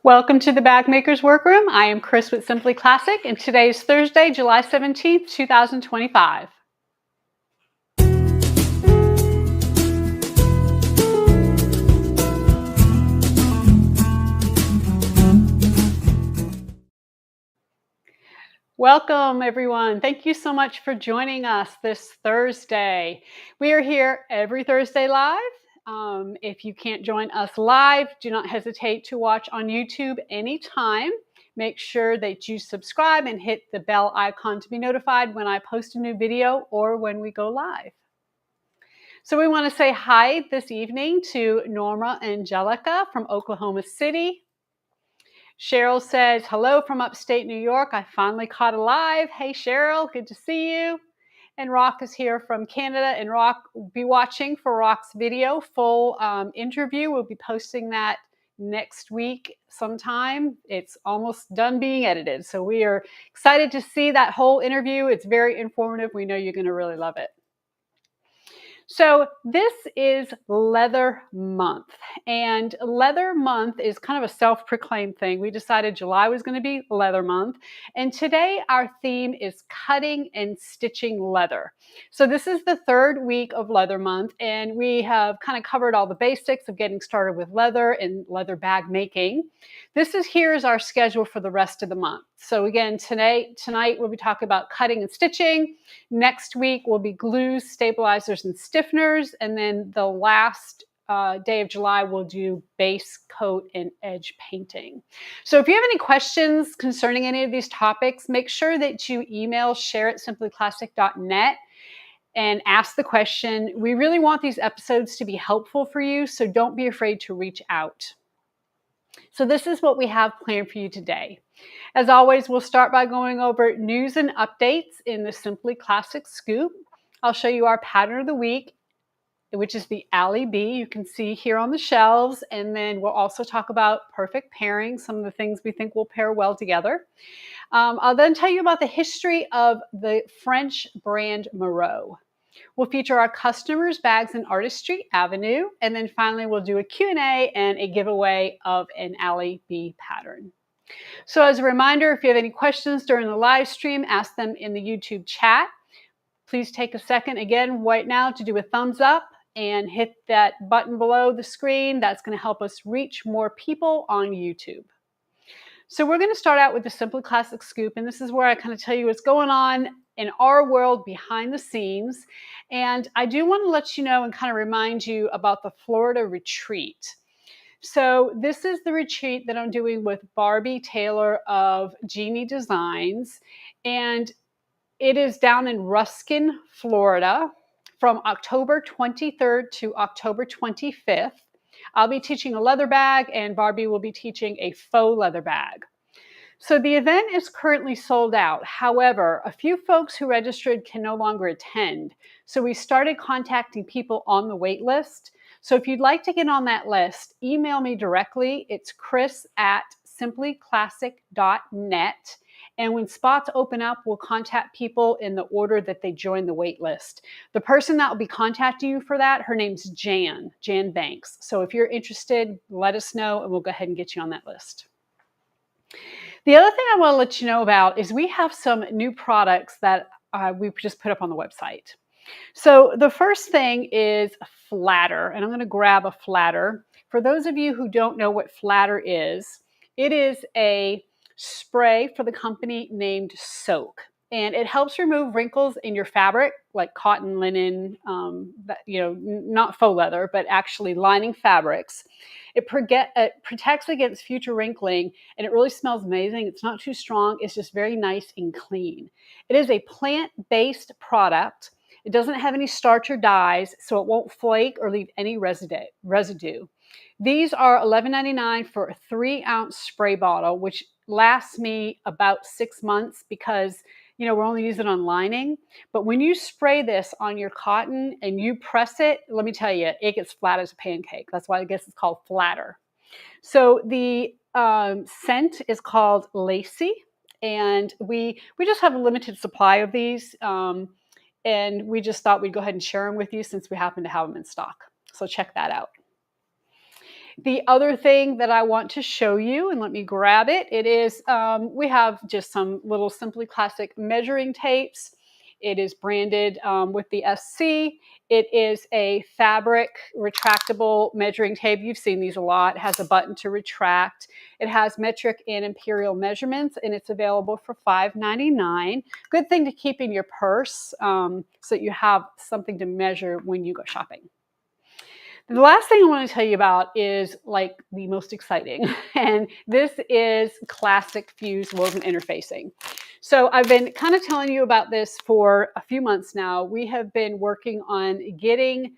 Welcome to the Bag Maker's Workroom. I am Chris with Simply Classic, and today is Thursday, July 17th, 2025. Welcome, everyone. Thank you so much for joining us this Thursday. We are here every Thursday live. If you can't join us live, do not hesitate to watch on YouTube anytime. Make sure that you subscribe and hit the bell icon to be notified when I post a new video or when we go live. So we want to say hi this evening to Norma Angelica from Oklahoma City. Cheryl says, hello from upstate New York. I finally caught a live. Hey, Cheryl, good to see you. And Rock is here from Canada, and Rock will be watching for Rock's video, full interview. We'll be posting that next week sometime. It's almost done being edited. So we are excited to see that whole interview. It's very informative. We know you're going to really love it. So this is Leather Month, and Leather Month is kind of a self-proclaimed thing. We decided July was going to be Leather Month, and today our theme is cutting and stitching leather. So this is the third week of Leather Month, and we have kind of covered all the basics of getting started with leather and leather bag making. Here's our schedule for the rest of the month. So again, tonight we'll be talking about cutting and stitching. Next week will be glues, stabilizers, and stiffeners. And then the last day of July, we'll do base coat and edge painting. So if you have any questions concerning any of these topics, make sure that you email share@simplyclassic.net and ask the question. We really want these episodes to be helpful for you, so don't be afraid to reach out. So this is what we have planned for you today. As always, we'll start by going over news and updates in the Simply Classic Scoop. I'll show you our pattern of the week, which is the AllyBee. You can see here on the shelves. And then we'll also talk about perfect pairing, some of the things we think will pair well together. I'll then tell you about the history of the French brand Moreau. We'll feature our customers' bags in Artistry Avenue. And then finally, we'll do a Q&A and a giveaway of an AllyBee pattern. So as a reminder, if you have any questions during the live stream, ask them in the YouTube chat. Please take a second again right now to do a thumbs up and hit that button below the screen. That's going to help us reach more people on YouTube. So we're going to start out with the Simply Classic Scoop, and this is where I kind of tell you what's going on in our world behind the scenes. And I do want to let you know and kind of remind you about the Florida retreat. So this is the retreat that I'm doing with Barbie Taylor of Genie Designs, and it is down in Ruskin, Florida, from October 23rd to October 25th. I'll be teaching a leather bag, and Barbie will be teaching a faux leather bag. So the event is currently sold out. However, a few folks who registered can no longer attend. So we started contacting people on the wait list. So if you'd like to get on that list, email me directly. It's chris@simplyclassic.net. And when spots open up, we'll contact people in the order that they join the wait list. The person that will be contacting you for that, her name's Jan Banks. So if you're interested, let us know and we'll go ahead and get you on that list. The other thing I want to let you know about is we have some new products that we just put up on the website. So the first thing is a flatter, and I'm going to grab a flatter. For those of you who don't know what flatter is, it is a spray for the company named Soak, and it helps remove wrinkles in your fabric, like cotton, linen, not faux leather, but actually lining fabrics. It protects against future wrinkling, and it really smells amazing. It's not too strong. It's just very nice and clean. It is a plant-based product. It doesn't have any starch or dyes, so it won't flake or leave any residue. These are $11.99 for a 3-ounce spray bottle, which lasts me about 6 months because, we're only using it on lining. But when you spray this on your cotton and you press it, let me tell you, it gets flat as a pancake. That's why I guess it's called flatter. So the scent is called Lacy, and we just have a limited supply of these. And we just thought we'd go ahead and share them with you since we happen to have them in stock. So check that out. The other thing that I want to show you, and let me grab it, it is, we have just some little Simply Classic measuring tapes. It is branded with the SC. It is a fabric retractable measuring tape. You've seen these a lot. It has a button to retract. It has metric and imperial measurements, and it's available for $5.99. Good thing to keep in your purse so that you have something to measure when you go shopping. The last thing I want to tell you about is like the most exciting, and this is classic fuse woven interfacing. So I've been kind of telling you about this for a few months now. We have been working on getting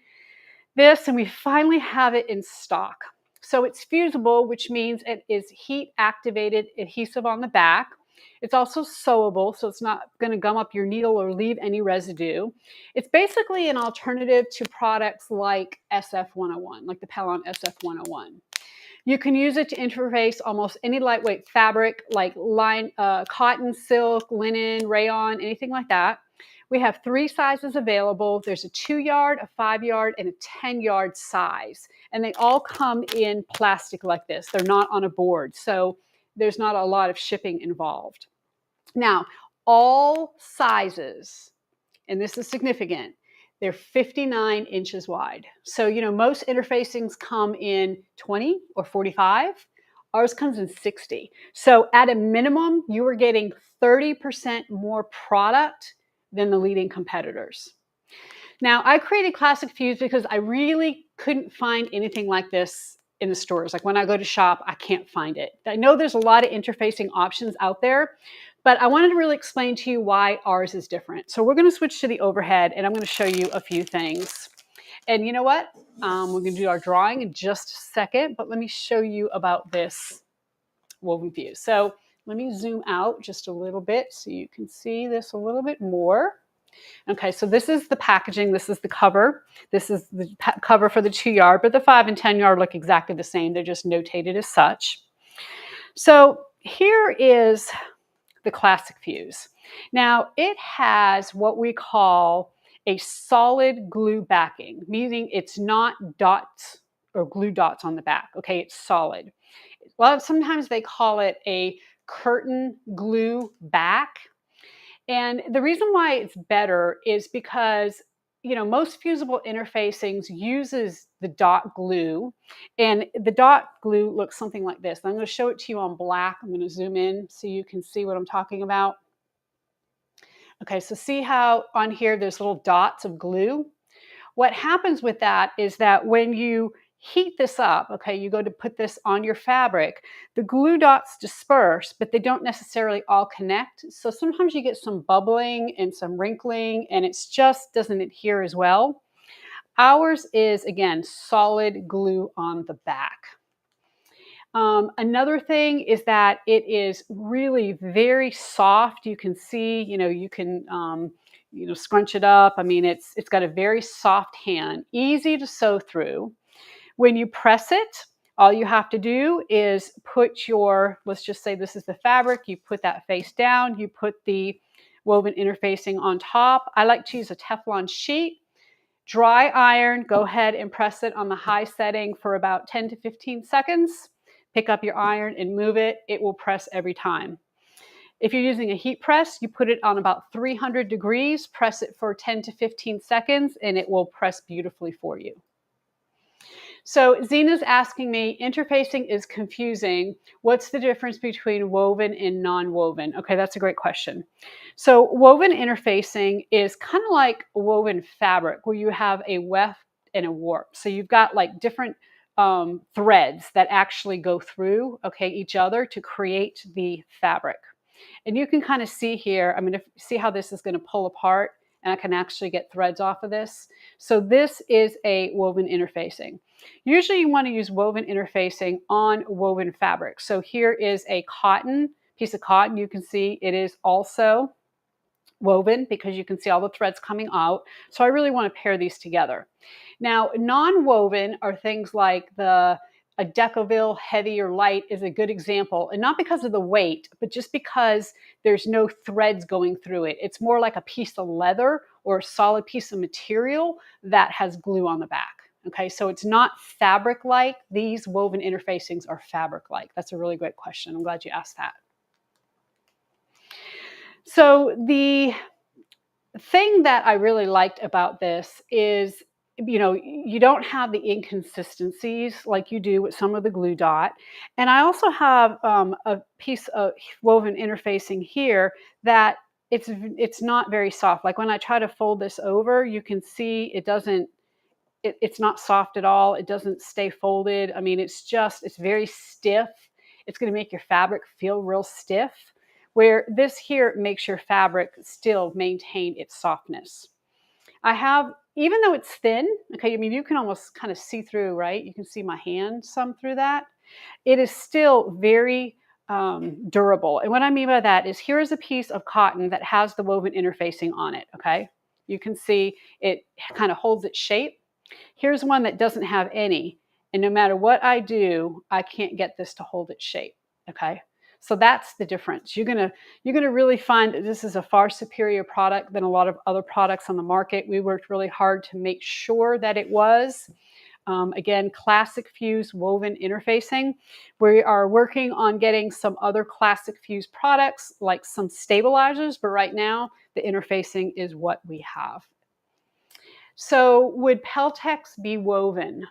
this, and we finally have it in stock. So it's fusible, which means it is heat activated adhesive on the back. It's also sewable, so it's not going to gum up your needle or leave any residue. It's basically an alternative to products like SF101, like the Pellon SF101. You can use it to interface almost any lightweight fabric like cotton, silk, linen, rayon, anything like that. We have 3 sizes available. There's a 2-yard, a 5-yard, and a 10-yard size. And they all come in plastic like this. They're not on a board, so there's not a lot of shipping involved. Now, all sizes, and this is significant, they're 59 inches wide. So, most interfacings come in 20 or 45. Ours comes in 60. So at a minimum, you are getting 30% more product than the leading competitors. Now, I created Classic Fuse because I really couldn't find anything like this in the stores. Like when I go to shop, I can't find it. I know there's a lot of interfacing options out there, but I wanted to really explain to you why ours is different. So we're going to switch to the overhead, and I'm going to show you a few things. And you know what? We're going to do our drawing in just a second, but let me show you about this woven fuse. So let me zoom out just a little bit so you can see this a little bit more. Okay, so this is the packaging. This is the cover. This is the cover for the 2-yard, but the 5 and 10-yard look exactly the same. They're just notated as such. So here is the Classic Fuse. Now, it has what we call a solid glue backing, meaning it's not dots or glue dots on the back. Okay, it's solid. Well, sometimes they call it a curtain glue back. And the reason why it's better is because, most fusible interfacings uses the dot glue, and the dot glue looks something like this. I'm going to show it to you on black. I'm going to zoom in so you can see what I'm talking about. Okay, so see how on here there's little dots of glue? What happens with that is that when you heat this up, okay, you go to put this on your fabric, the glue dots disperse, but they don't necessarily all connect. So sometimes you get some bubbling and some wrinkling, and it just doesn't adhere as well. Ours is, again, solid glue on the back. Another thing is that it is really very soft. You can see, you can scrunch it up. I mean, it's got a very soft hand, easy to sew through. When you press it, all you have to do is put your, let's just say this is the fabric, you put that face down, you put the woven interfacing on top. I like to use a Teflon sheet. Dry iron, go ahead and press it on the high setting for about 10 to 15 seconds. Pick up your iron and move it. It will press every time. If you're using a heat press, you put it on about 300 degrees, press it for 10 to 15 seconds, and it will press beautifully for you. So Zena's asking me, interfacing is confusing. What's the difference between woven and non-woven? Okay, that's a great question. So woven interfacing is kind of like woven fabric where you have a weft and a warp. So you've got like different threads that actually go through, okay, each other to create the fabric. And you can kind of see here, I'm going to see how this is going to pull apart, and I can actually get threads off of this. So this is a woven interfacing. Usually you want to use woven interfacing on woven fabric. So here is a piece of cotton. You can see it is also woven because you can see all the threads coming out. So I really want to pair these together. Now, non-woven are things like a Decoville Heavy or Light is a good example, and not because of the weight, but just because there's no threads going through it. It's more like a piece of leather or a solid piece of material that has glue on the back. Okay, so it's not fabric-like. These woven interfacings are fabric-like. That's a really great question. I'm glad you asked that. So the thing that I really liked about this is, you don't have the inconsistencies like you do with some of the glue dot. And I also have a piece of woven interfacing here that it's not very soft. Like when I try to fold this over, you can see it doesn't, it's not soft at all. It doesn't stay folded. I mean, it's very stiff. It's going to make your fabric feel real stiff, where this here makes your fabric still maintain its softness. I have, even though it's thin, okay, I mean, you can almost kind of see through, right? You can see my hand some through that. It is still very durable. And what I mean by that is, here is a piece of cotton that has the woven interfacing on it, okay? You can see it kind of holds its shape. Here's one that doesn't have any. And no matter what I do, I can't get this to hold its shape, okay? So that's the difference. You're gonna really find that this is a far superior product than a lot of other products on the market. We worked really hard to make sure that it was. Again, classic fuse woven interfacing. We are working on getting some other classic fuse products, like some stabilizers, but right now the interfacing is what we have. So would Peltex be woven?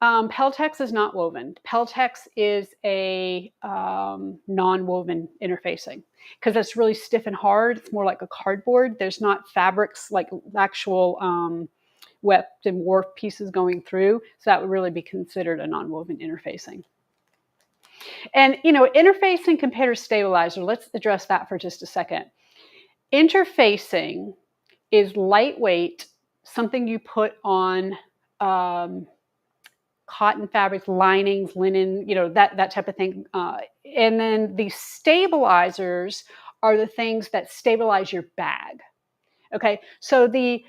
Peltex is not woven. Peltex is a non-woven interfacing because it's really stiff and hard. It's more like a cardboard. There's not fabrics like actual webbed and warp pieces going through. So that would really be considered a non-woven interfacing. And, interfacing compared to stabilizer, let's address that for just a second. Interfacing is lightweight, something you put on cotton fabrics, linings, linen, that type of thing. And then the stabilizers are the things that stabilize your bag. Okay, so the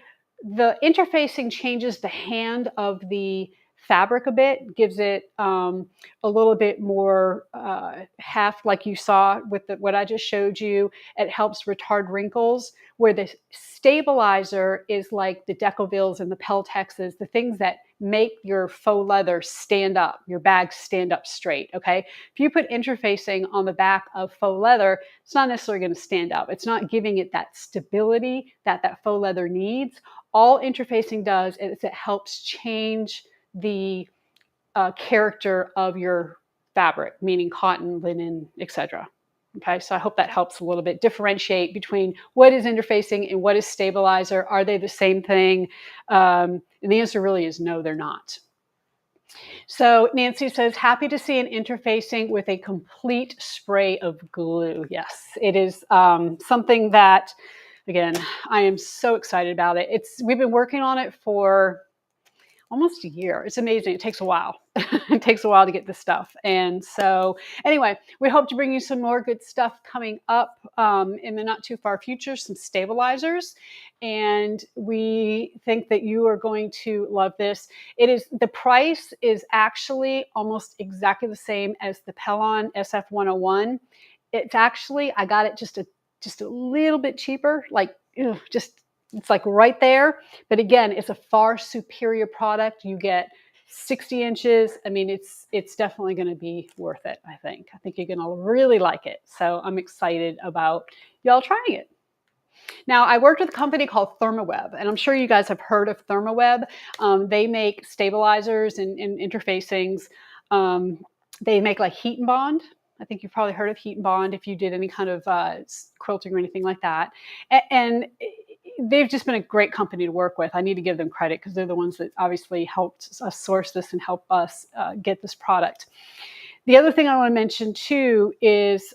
interfacing changes the hand of the fabric a bit, gives it a little bit more heft, like you saw with what I just showed you. It helps retard wrinkles, where the stabilizer is like the Decovilles and the Peltexes, the things that make your faux leather stand up, your bag stand up straight, okay? If you put interfacing on the back of faux leather, it's not necessarily going to stand up. It's not giving it that stability that faux leather needs. All interfacing does is it helps change the character of your fabric, meaning cotton, linen, etc. Okay, so I hope that helps a little bit differentiate between what is interfacing and what is stabilizer. Are they the same thing? And the answer really is no, they're not. So Nancy says, happy to see an interfacing with a complete spray of glue. Yes, it is something that, again, I am so excited about it. We've been working on it for almost a year. It's amazing. It takes a while. It takes a while to get this stuff. And so anyway, we hope to bring you some more good stuff coming up in the not too far future, some stabilizers. And we think that you are going to love this. The price is actually almost exactly the same as the Pellon SF101. It's actually, I got it just a little bit cheaper, like it's like right there. But again, it's a far superior product. You get 60 inches. I mean, it's definitely going to be worth it, I think. I think you're going to really like it. So I'm excited about y'all trying it. Now, I worked with a company called ThermaWeb, and I'm sure you guys have heard of ThermaWeb. They make stabilizers and interfacings. They make like heat and bond. I think you've probably heard of heat and bond if you did any kind of quilting or anything like that. And they've just been a great company to work with. I need to give them credit because they're the ones that obviously helped us source this and help us get this product. The other thing I want to mention too is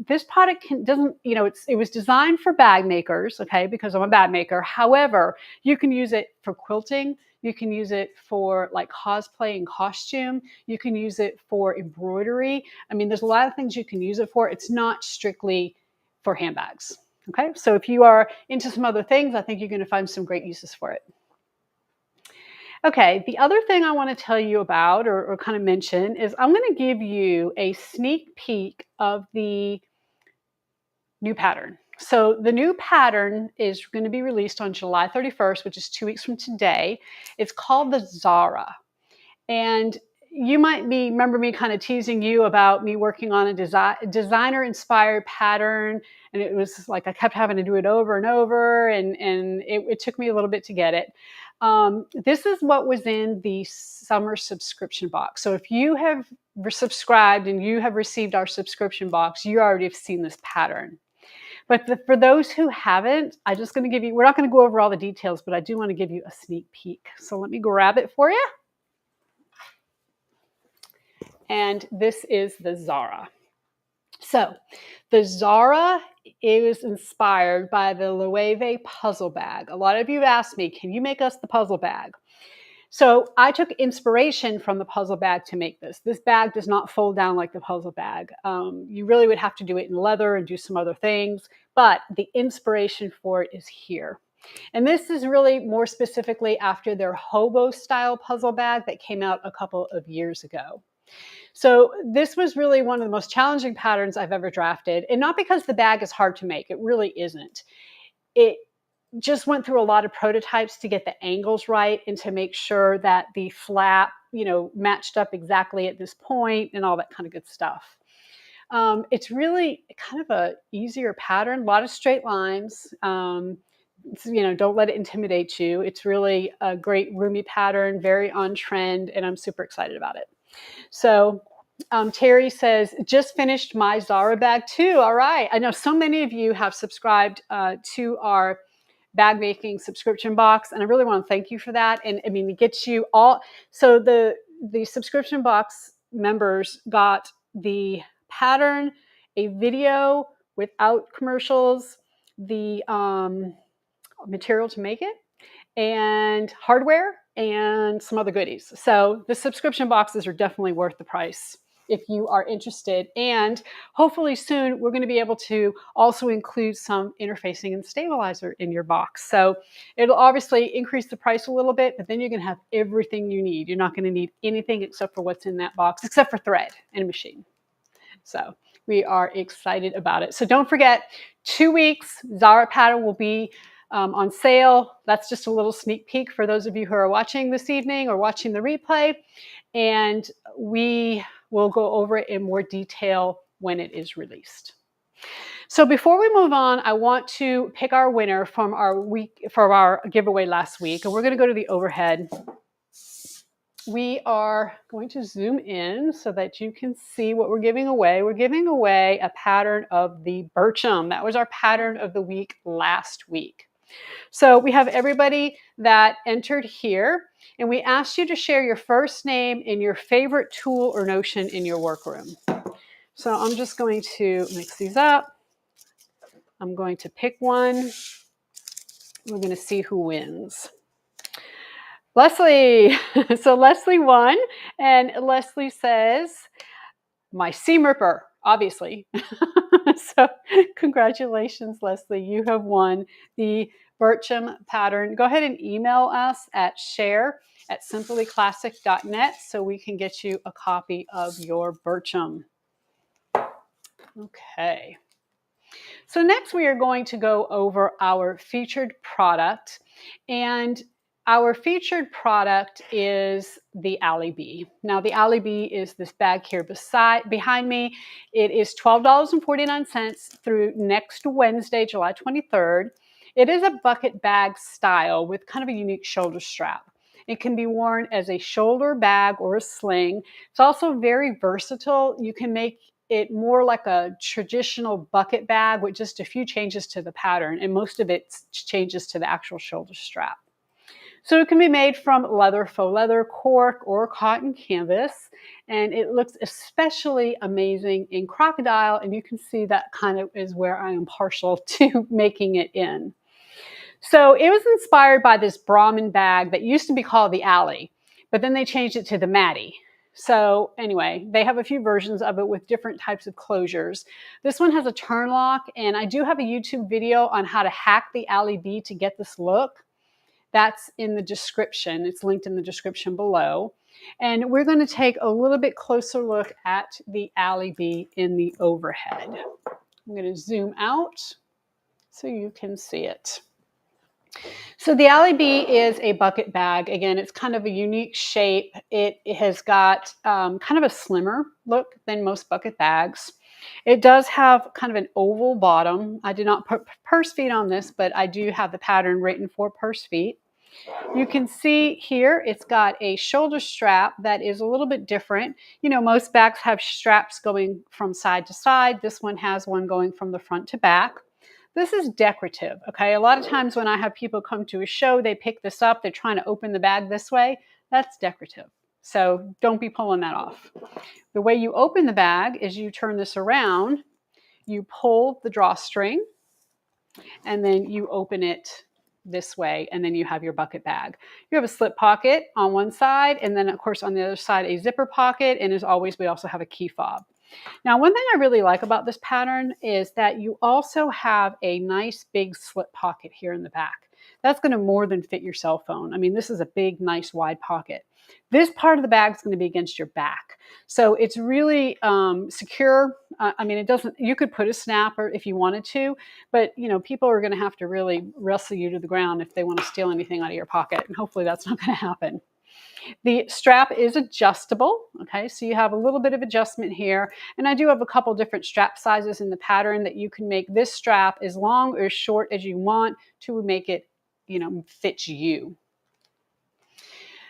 this product it was designed for bag makers, okay, because I'm a bag maker. However, you can use it for quilting. You can use it for like cosplay and costume. You can use it for embroidery. I mean, there's a lot of things you can use it for. It's not strictly for handbags. Okay, so if you are into some other things, I think you're going to find some great uses for it. Okay, the other thing I want to tell you about or kind of mention is I'm going to give you a sneak peek of the new pattern. So the new pattern is going to be released on July 31st, which is 2 weeks from today. It's called the Zara. And you might remember me kind of teasing you about me working on a designer-inspired pattern. And it was like I kept having to do it over and over, and it took me a little bit to get it. This is what was in the summer subscription box. So if you have subscribed and you have received our subscription box, you already have seen this pattern. But for those who haven't, I'm just going to give you, we're not going to go over all the details, but I do want to give you a sneak peek. So let me grab it for you. And this is the Zara. So the Zara is inspired by the Loewe puzzle bag. A lot of you have asked me, can you make us the puzzle bag? So I took inspiration from the puzzle bag to make this. This bag does not fold down like the puzzle bag. You really would have to do it in leather and do some other things, but the inspiration for it is here. And this is really more specifically after their hobo style puzzle bag that came out a couple of years ago. So this was really one of the most challenging patterns I've ever drafted, and not because the bag is hard to make. It really isn't. It just went through a lot of prototypes to get the angles right and to make sure that the flap, matched up exactly at this point and all that kind of good stuff. It's really kind of a easier pattern, a lot of straight lines. Don't let it intimidate you. It's really a great roomy pattern, very on trend, and I'm super excited about it. So Terry says, just finished my Zara bag too. All right. I know so many of you have subscribed to our bag making subscription box, and I really want to thank you for that. And I mean, it gets you all. So the subscription box members got the pattern, a video without commercials, the material to make it, and hardware, and some other goodies. So the subscription boxes are definitely worth the price if you are interested. And hopefully soon we're going to be able to also include some interfacing and stabilizer in your box. So it'll obviously increase the price a little bit, but then you're going to have everything you need. You're not going to need anything except for what's in that box, except for thread and a machine. So we are excited about it. So don't forget, 2 weeks, Zara pattern will be on sale. That's just a little sneak peek for those of you who are watching this evening or watching the replay. And we will go over it in more detail when it is released. So before we move on, I want to pick our winner from our giveaway last week. And we're going to go to the overhead. We are going to zoom in so that you can see what we're giving away. We're giving away a pattern of the Bircham. That was our pattern of the week last week. So we have everybody that entered here, and we asked you to share your first name and your favorite tool or notion in your workroom. So I'm just going to mix these up. I'm going to pick one. We're going to see who wins. Leslie. So Leslie won, and Leslie says, my seam ripper, obviously. So congratulations, Leslie. You have won the Bircham pattern. Go ahead and email us at share@simplyclassic.net so we can get you a copy of your Bircham. Okay. So next we are going to go over our featured product, and our featured product is the AllyBee. Now the AllyBee is this bag here behind me. It is $12.49 through next Wednesday, July 23rd. It is a bucket bag style with kind of a unique shoulder strap. It can be worn as a shoulder bag or a sling. It's also very versatile. You can make it more like a traditional bucket bag with just a few changes to the pattern, and most of it changes to the actual shoulder strap. So it can be made from leather, faux leather, cork, or cotton canvas, and it looks especially amazing in crocodile, and you can see that kind of is where I am partial to making it in. So it was inspired by this Brahmin bag that used to be called the Ally, but then they changed it to the Maddie. So anyway, they have a few versions of it with different types of closures. This one has a turn lock, and I do have a YouTube video on how to hack the AllyBee to get this look. That's in the description. It's linked in the description below. And we're going to take a little bit closer look at the AllyBee in the overhead. I'm going to zoom out. so you can see it. So the AllyBee is a bucket bag. Again, it's kind of a unique shape. It has got kind of a slimmer look than most bucket bags. It does have kind of an oval bottom. I did not put purse feet on this, but I do have the pattern written for purse feet. You can see here it's got a shoulder strap that is a little bit different. You know, most bags have straps going from side to side. This one has one going from the front to back. This is decorative, okay? A lot of times when I have people come to a show, they pick this up, they're trying to open the bag this way. That's decorative. So don't be pulling that off. The way you open the bag is you turn this around, you pull the drawstring, and then you open it this way, and then you have your bucket bag. You have a slip pocket on one side, and then of course on the other side a zipper pocket, and as always we also have a key fob. Now, one thing I really like about this pattern is that you also have a nice big slip pocket here in the back. That's going to more than fit your cell phone. I mean, this is a big, nice, wide pocket. This part of the bag is going to be against your back. So it's really secure. I mean, it doesn't, you could put a snapper if you wanted to, but you know, people are going to have to really wrestle you to the ground if they want to steal anything out of your pocket. And hopefully that's not going to happen. The strap is adjustable, okay, so you have a little bit of adjustment here, and I do have a couple different strap sizes in the pattern that you can make this strap as long or as short as you want to make it, you know, fit you.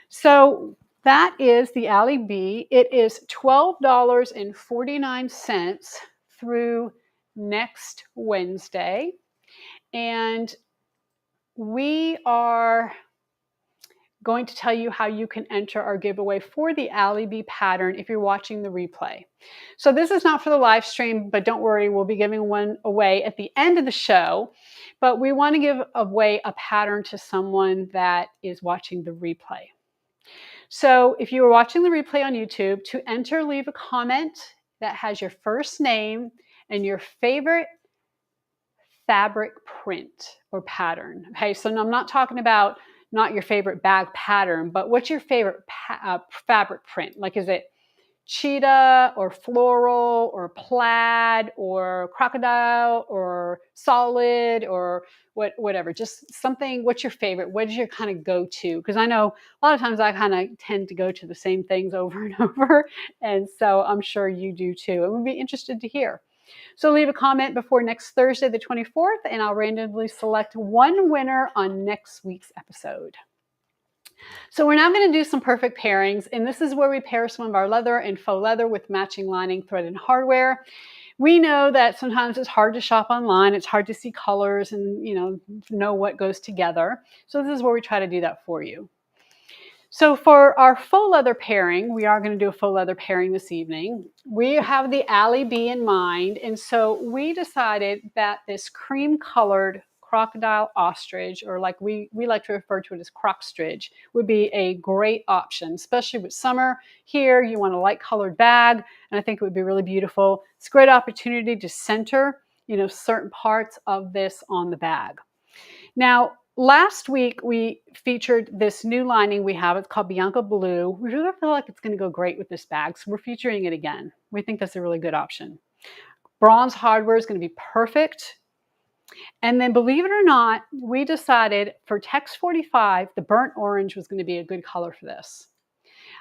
So that is the AllyBee. It is $12.49 through next Wednesday, and we are going to tell you how you can enter our giveaway for the AllyBee pattern if you're watching the replay. So this is not for the live stream, but don't worry, we'll be giving one away at the end of the show. But we want to give away a pattern to someone that is watching the replay. So if you are watching the replay on YouTube, to enter, leave a comment that has your first name and your favorite fabric print or pattern. Okay, so I'm not talking about not your favorite bag pattern, but what's your favorite fabric print? Like, is it cheetah or floral or plaid or crocodile or solid or whatever? Just something. What's your favorite? What is your kind of go-to? Because I know a lot of times I kind of tend to go to the same things over and over, and so I'm sure you do too. And we'd be interested to hear. So leave a comment before next Thursday, the 24th, and I'll randomly select one winner on next week's episode. So we're now going to do some perfect pairings, and this is where we pair some of our leather and faux leather with matching lining, thread, and hardware. We know that sometimes it's hard to shop online. It's hard to see colors and, you know what goes together. So this is where we try to do that for you. So for our faux leather pairing, we are going to do a faux leather pairing this evening. We have the AllyBee in mind, and so we decided that this cream-colored crocodile ostrich, or like we like to refer to it as crocstridge, would be a great option, especially with summer. Here, you want a light-colored bag, and I think it would be really beautiful. It's a great opportunity to center, certain parts of this on the bag. Now, last week, we featured this new lining we have. It's called Bianca Blue. We really feel like it's going to go great with this bag, so we're featuring it again. We think that's a really good option. Bronze hardware is going to be perfect. And then, believe it or not, we decided for Text 45, the burnt orange was going to be a good color for this.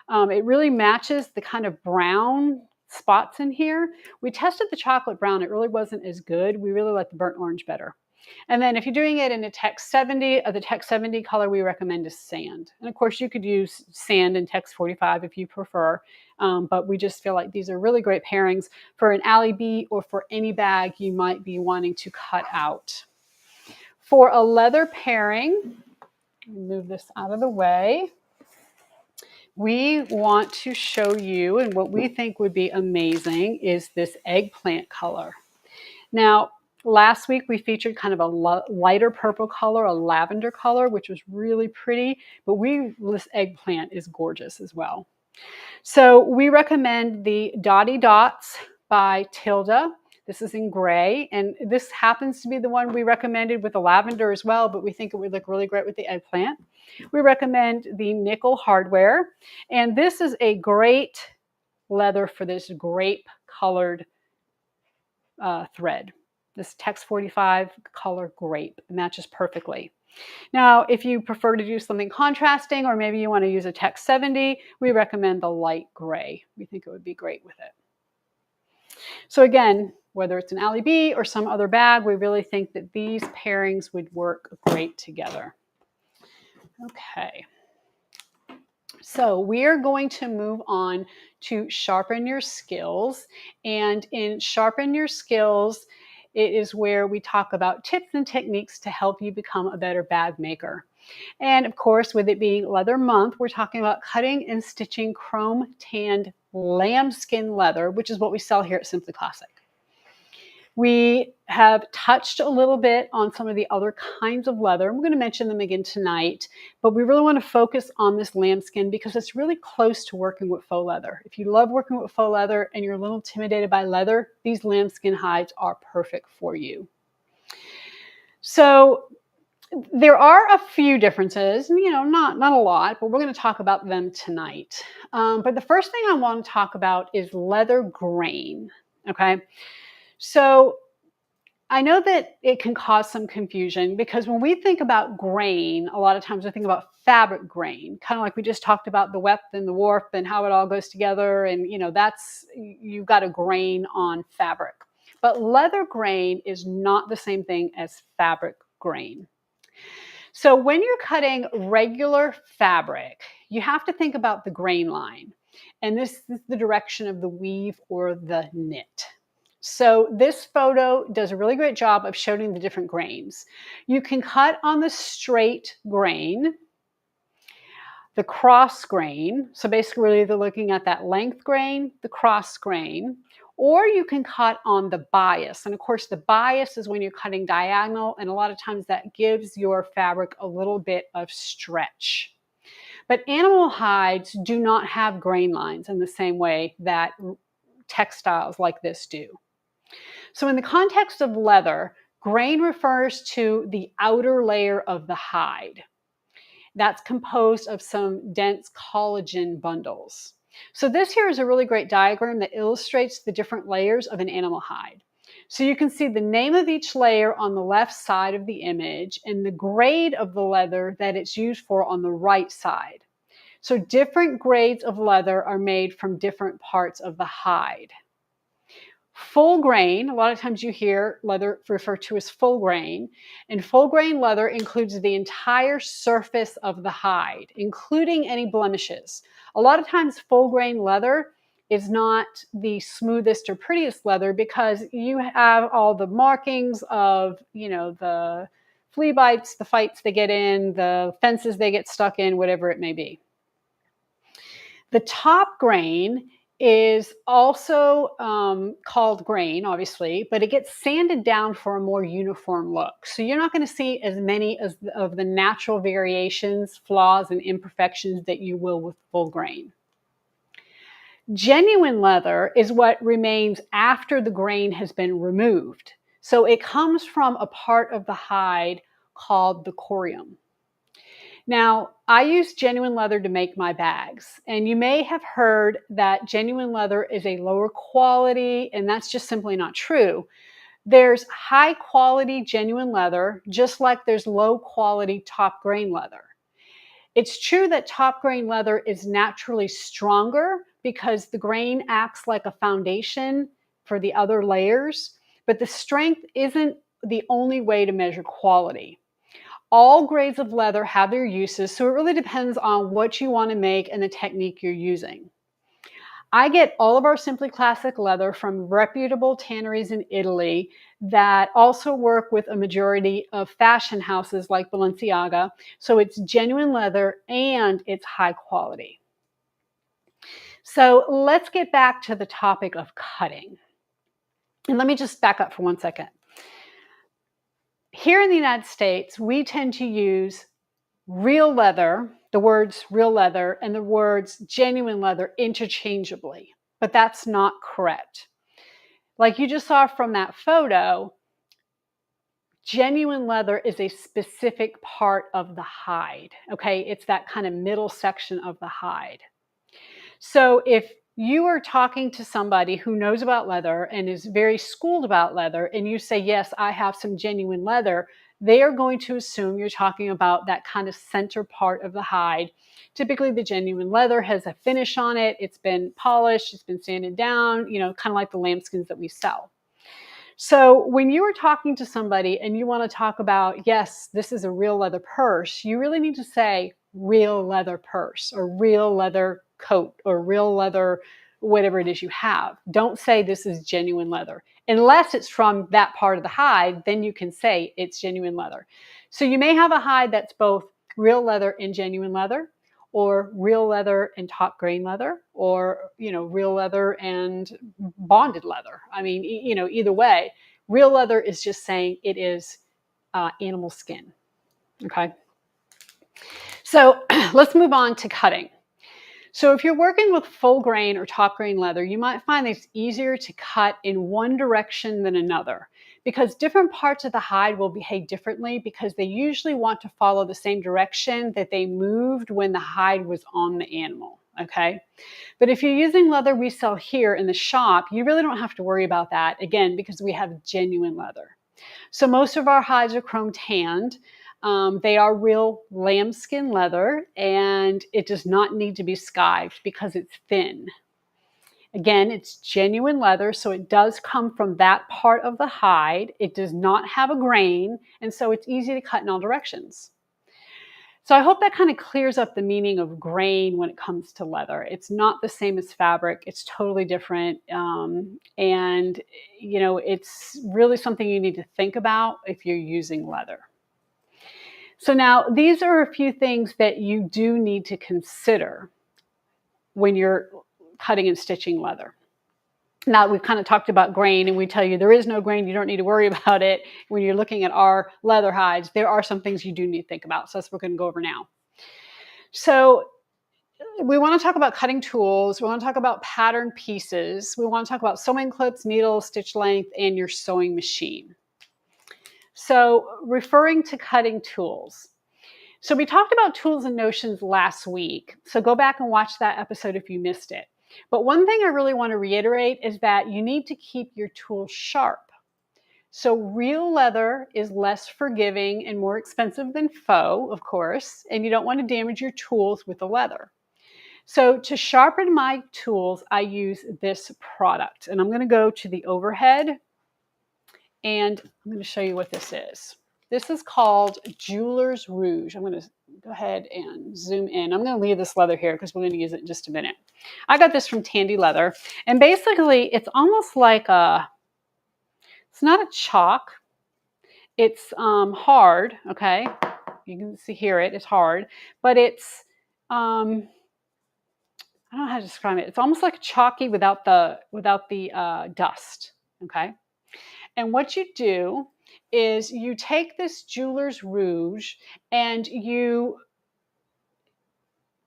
It really matches the kind of brown spots in here. We tested the chocolate brown. It really wasn't as good. We really like the burnt orange better. And then if you're doing it in a Text 70, the Text 70 color we recommend is sand. And of course you could use sand in Text 45 if you prefer, but we just feel like these are really great pairings for an AllyBee or for any bag you might be wanting to cut out. For a leather pairing, move this out of the way, we want to show you, and what we think would be amazing is this eggplant color. Now, last week, we featured kind of a lighter purple color, a lavender color, which was really pretty, but this eggplant is gorgeous as well. So we recommend the Dotty Dots by Tilda. This is in gray, and this happens to be the one we recommended with the lavender as well, but we think it would look really great with the eggplant. We recommend the nickel hardware, and this is a great leather for this grape-colored thread. This Tex 45 color grape matches perfectly. Now, if you prefer to do something contrasting, or maybe you want to use a Tex 70, we recommend the light gray. We think it would be great with it. So again, whether it's an AllyBee or some other bag, we really think that these pairings would work great together. Okay. So we're going to move on to Sharpen Your Skills. And in Sharpen Your Skills, it is where we talk about tips and techniques to help you become a better bag maker. And of course, with it being Leather Month, we're talking about cutting and stitching chrome tanned lambskin leather, which is what we sell here at Simply Classic. We have touched a little bit on some of the other kinds of leather. We're going to mention them again tonight, but we really want to focus on this lambskin because it's really close to working with faux leather. If you love working with faux leather and you're a little intimidated by leather, these lambskin hides are perfect for you. So there are a few differences, not a lot, but we're going to talk about them tonight. But the first thing I want to talk about is leather grain, okay? So I know that it can cause some confusion because when we think about grain, a lot of times we think about fabric grain, kind of like we just talked about the weft and the warp and how it all goes together. And, you've got a grain on fabric. But leather grain is not the same thing as fabric grain. So when you're cutting regular fabric, you have to think about the grain line. And this is the direction of the weave or the knit. So this photo does a really great job of showing the different grains. You can cut on the straight grain, the cross grain. So basically we're either looking at that length grain, the cross grain, or you can cut on the bias. And of course the bias is when you're cutting diagonal, and a lot of times that gives your fabric a little bit of stretch. But animal hides do not have grain lines in the same way that textiles like this do. So in the context of leather, grain refers to the outer layer of the hide. That's composed of some dense collagen bundles. So this here is a really great diagram that illustrates the different layers of an animal hide. So you can see the name of each layer on the left side of the image and the grade of the leather that it's used for on the right side. So different grades of leather are made from different parts of the hide. Full grain, a lot of times you hear leather referred to as full grain, and full grain leather includes the entire surface of the hide, including any blemishes. A lot of times full grain leather is not the smoothest or prettiest leather because you have all the markings of, the flea bites, the fights they get in, the fences they get stuck in, whatever it may be. The top grain is also called grain, obviously, but it gets sanded down for a more uniform look. So you're not going to see as many of the natural variations, flaws, and imperfections that you will with full grain. Genuine leather is what remains after the grain has been removed. So it comes from a part of the hide called the corium. Now, I use genuine leather to make my bags, and you may have heard that genuine leather is a lower quality, and that's just simply not true. There's high quality genuine leather, just like there's low quality top grain leather. It's true that top grain leather is naturally stronger because the grain acts like a foundation for the other layers, but the strength isn't the only way to measure quality. All grades of leather have their uses, so it really depends on what you want to make and the technique you're using. I get all of our Simply Classic leather from reputable tanneries in Italy that also work with a majority of fashion houses like Balenciaga, so it's genuine leather and it's high quality. So let's get back to the topic of cutting. And let me just back up for 1 second. Here in the United States, we tend to use real leather, the words real leather, and the words genuine leather interchangeably, but that's not correct. Like you just saw from that photo, genuine leather is a specific part of the hide, okay? It's that kind of middle section of the hide. So if you are talking to somebody who knows about leather and is very schooled about leather, and you say, yes, I have some genuine leather, they are going to assume you're talking about that kind of center part of the hide. Typically, the genuine leather has a finish on it. It's been polished, it's been sanded down, kind of like the lambskins that we sell. So when you are talking to somebody and you want to talk about, yes, this is a real leather purse, you really need to say real leather purse or real leather coat or real leather, whatever it is you have. Don't say this is genuine leather. Unless it's from that part of the hide, then you can say it's genuine leather. So you may have a hide that's both real leather and genuine leather, or real leather and top grain leather, or real leather and bonded leather. I mean, either way, real leather is just saying it is animal skin. Okay. So let's move on to cutting. So if you're working with full grain or top grain leather, you might find that it's easier to cut in one direction than another, because different parts of the hide will behave differently because they usually want to follow the same direction that they moved when the hide was on the animal. Okay. But if you're using leather we sell here in the shop, you really don't have to worry about that, again, because we have genuine leather. So most of our hides are chrome tanned. They are real lambskin leather, and it does not need to be skived because it's thin. Again, it's genuine leather, so it does come from that part of the hide. It does not have a grain, and so it's easy to cut in all directions. So I hope that kind of clears up the meaning of grain when it comes to leather. It's not the same as fabric. It's totally different. And it's really something you need to think about if you're using leather. So now these are a few things that you do need to consider when you're cutting and stitching leather. Now, we've kind of talked about grain, and we tell you there is no grain. You don't need to worry about it. When you're looking at our leather hides, there are some things you do need to think about. So that's what we're going to go over now. So we want to talk about cutting tools. We want to talk about pattern pieces. We want to talk about sewing clips, needles, stitch length, and your sewing machine. So referring to cutting tools. So we talked about tools and notions last week. So go back and watch that episode if you missed it. But one thing I really want to reiterate is that you need to keep your tools sharp. So real leather is less forgiving and more expensive than faux, of course, and you don't want to damage your tools with the leather. So to sharpen my tools, I use this product. And I'm going to go to the overhead, and I'm going to show you what this is. This is called Jeweler's Rouge. I'm going to go ahead and zoom in. I'm going to leave this leather here because we're going to use it in just a minute. I got this from Tandy Leather, and basically it's almost like it's not a chalk. It's hard, okay? You can see here it's hard, but it's, I don't know how to describe it. It's almost like chalky without the dust, okay? And what you do is you take this Jeweler's Rouge and you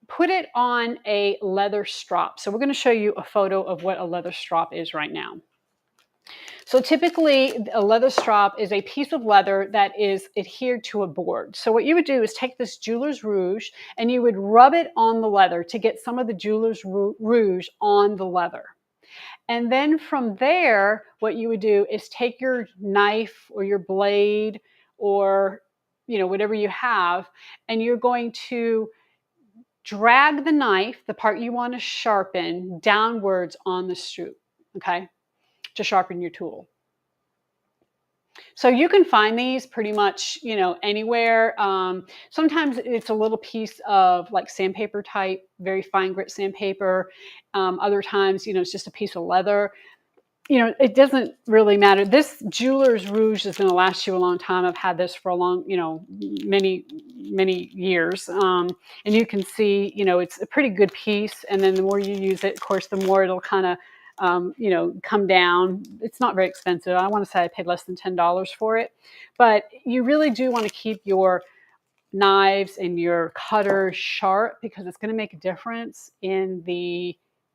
put it on a leather strop. So we're going to show you a photo of what a leather strop is right now. So typically a leather strop is a piece of leather that is adhered to a board. So what you would do is take this Jeweler's Rouge and you would rub it on the leather to get some of the Jeweler's Rouge on the leather. And then from there, what you would do is take your knife or your blade or, whatever you have, and you're going to drag the knife, the part you want to sharpen, downwards on the stroop, okay, to sharpen your tool. So you can find these pretty much, anywhere. Sometimes it's a little piece of like sandpaper type, very fine grit sandpaper. Other times, it's just a piece of leather. It doesn't really matter. This Jeweler's Rouge is going to last you a long time. I've had this for a long, many, many years. And you can see, it's a pretty good piece. And then the more you use it, of course, the more it'll kind of, come down. It's not very expensive. I want to say I paid less than $10 for it. But you really do want to keep your knives and your cutters sharp because it's going to make a difference in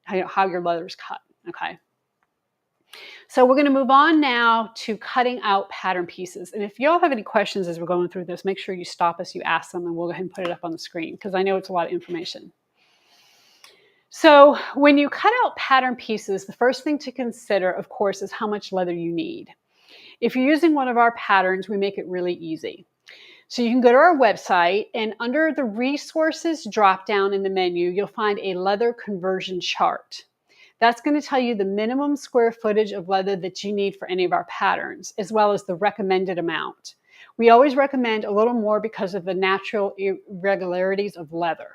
how your leather is cut. Okay. So we're going to move on now to cutting out pattern pieces. And if y'all have any questions as we're going through this, make sure you stop us, you ask them, and we'll go ahead and put it up on the screen because I know it's a lot of information. So when you cut out pattern pieces, the first thing to consider, of course, is how much leather you need. If you're using one of our patterns, we make it really easy. So you can go to our website, and under the resources drop down in the menu, you'll find a leather conversion chart. That's going to tell you the minimum square footage of leather that you need for any of our patterns, as well as the recommended amount. We always recommend a little more because of the natural irregularities of leather.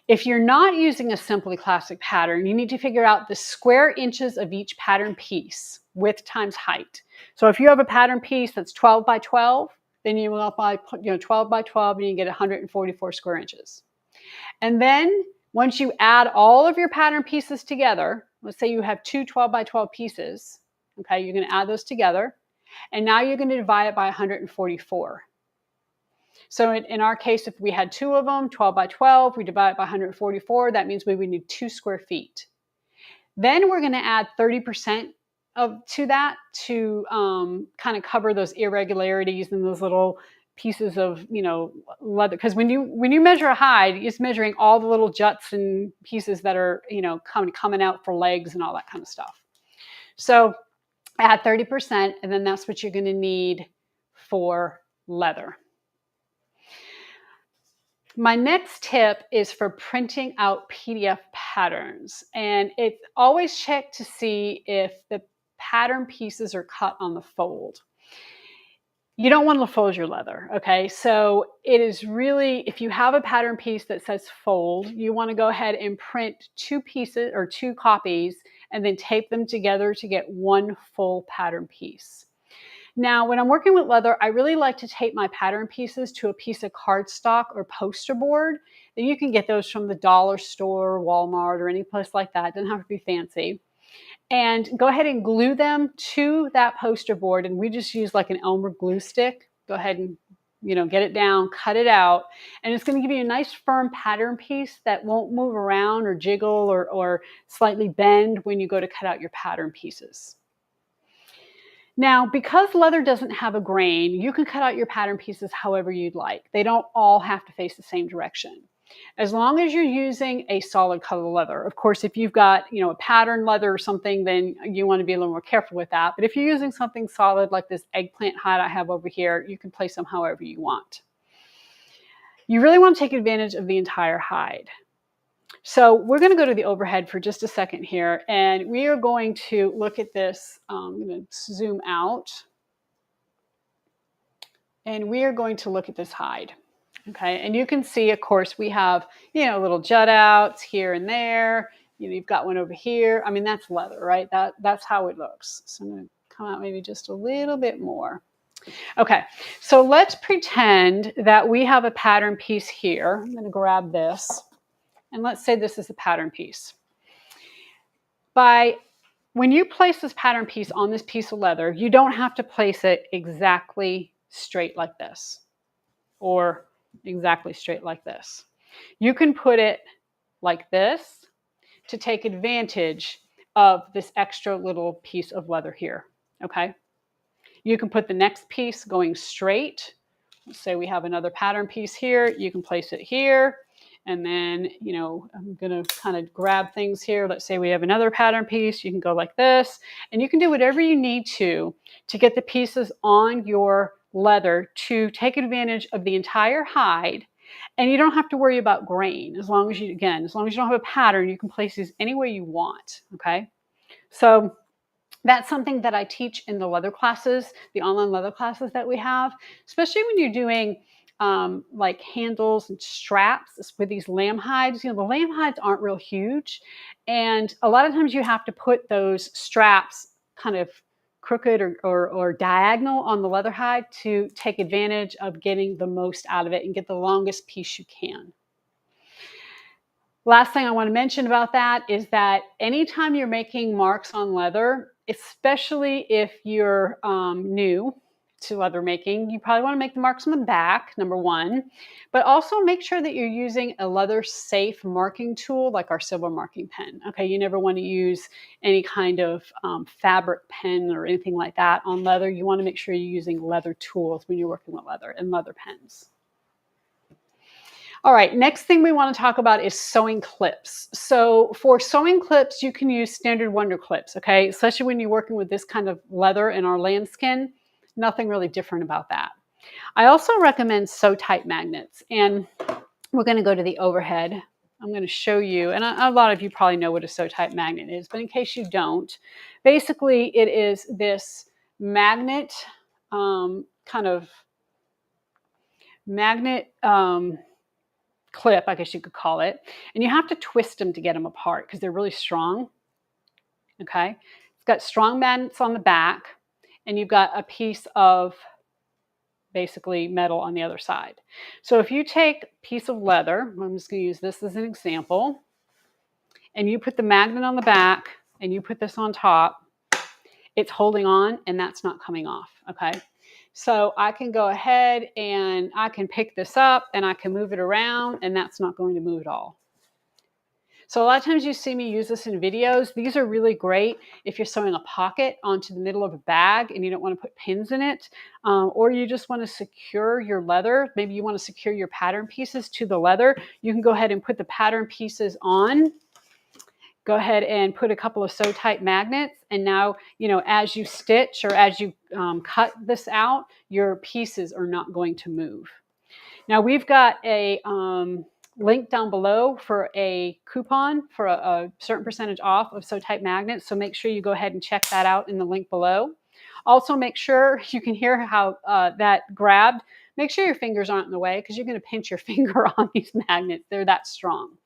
If you're not using a Simply Classic pattern, you need to figure out the square inches of each pattern piece, width times height. So if you have a pattern piece that's 12 by 12, then you multiply 12 by 12 and you get 144 square inches. And then once you add all of your pattern pieces together, let's say you have two 12 by 12 pieces, okay, you're going to add those together, and now you're going to divide it by 144. So in our case, if we had two of them, 12 by 12, we divide it by 144, that means we would need 2 square feet. Then we're going to add 30% to that to kind of cover those irregularities and those little pieces of, leather. Because when you measure a hide, it's measuring all the little juts and pieces that are, coming out for legs and all that kind of stuff. So add 30%, and then that's what you're going to need for leather. My next tip is for printing out PDF patterns, and it's always check to see if the pattern pieces are cut on the fold. You don't want to fold your leather, okay? So it is really, if you have a pattern piece that says fold, you want to go ahead and print 2 pieces or 2 copies and then tape them together to get one full pattern piece. Now, when I'm working with leather, I really like to tape my pattern pieces to a piece of cardstock or poster board. And you can get those from the dollar store, Walmart, or any place like that. It doesn't have to be fancy. And go ahead and glue them to that poster board. And we just use like an Elmer glue stick. Go ahead and get it down, cut it out. And it's going to give you a nice firm pattern piece that won't move around or jiggle or slightly bend when you go to cut out your pattern pieces. Now, because leather doesn't have a grain, you can cut out your pattern pieces however you'd like. They don't all have to face the same direction. As long as you're using a solid color leather. Of course, if you've got, a pattern leather or something, then you want to be a little more careful with that. But if you're using something solid like this eggplant hide I have over here, you can place them however you want. You really want to take advantage of the entire hide. So we're going to go to the overhead for just a second here, and we are going to look at this. I'm going to zoom out, and we are going to look at this hide. Okay, and you can see, of course, we have, little jut outs here and there. You've got one over here. I mean, that's leather, right? That's how it looks. So I'm going to come out maybe just a little bit more. Okay, so let's pretend that we have a pattern piece here. I'm going to grab this. And let's say this is a pattern piece. When you place this pattern piece on this piece of leather, you don't have to place it exactly straight like this or exactly straight like this. You can put it like this to take advantage of this extra little piece of leather here, okay? You can put the next piece going straight. Let's say we have another pattern piece here. You can place it here. And then, I'm going to kind of grab things here. Let's say we have another pattern piece. You can go like this. And you can do whatever you need to get the pieces on your leather to take advantage of the entire hide. And you don't have to worry about grain. As long as you don't have a pattern, you can place these any way you want, okay? So that's something that I teach in the leather classes, the online leather classes that we have, especially when you're doing like handles and straps with these lamb hides. The lamb hides aren't real huge. And a lot of times you have to put those straps kind of crooked or diagonal on the leather hide to take advantage of getting the most out of it and get the longest piece you can. Last thing I want to mention about that is that anytime you're making marks on leather, especially if you're new to leather making, you probably want to make the marks on the back, number one, but also make sure that you're using a leather safe marking tool like our silver marking pen. Okay, you never want to use any kind of fabric pen or anything like that on leather. You want to make sure you're using leather tools when you're working with leather and leather pens. All right, next thing we want to talk about is sewing clips. So for sewing clips, you can use standard Wonder clips, okay? Especially when you're working with this kind of leather in our lambskin, nothing really different about that. I also recommend sew tight magnets, and we're going to go to the overhead. I'm going to show you, and a lot of you probably know what a sew tight magnet is, but in case you don't, basically it is this magnet, kind of magnet clip, I guess you could call it, and you have to twist them to get them apart because they're really strong. Okay, it's got strong magnets on the back, and you've got a piece of basically metal on the other side. So if you take a piece of leather, I'm just going to use this as an example, and you put the magnet on the back and you put this on top, it's holding on and that's not coming off. Okay, so I can go ahead and I can pick this up and I can move it around and that's not going to move at all. So a lot of times you see me use this in videos. These are really great if you're sewing a pocket onto the middle of a bag and you don't want to put pins in it, or you just want to secure your leather. Maybe you want to secure your pattern pieces to the leather. You can go ahead and put the pattern pieces on. Go ahead and put a couple of sew tight magnets, and now, you know, as you stitch or as you cut this out, your pieces are not going to move. Now we've got a link down below for a coupon for a certain percentage off of sew tight magnets, so make sure you go ahead and check that out in the link below. Also make sure you can hear how that grabbed. Make sure your fingers aren't in the way because you're going to pinch your finger on these magnets. They're that strong.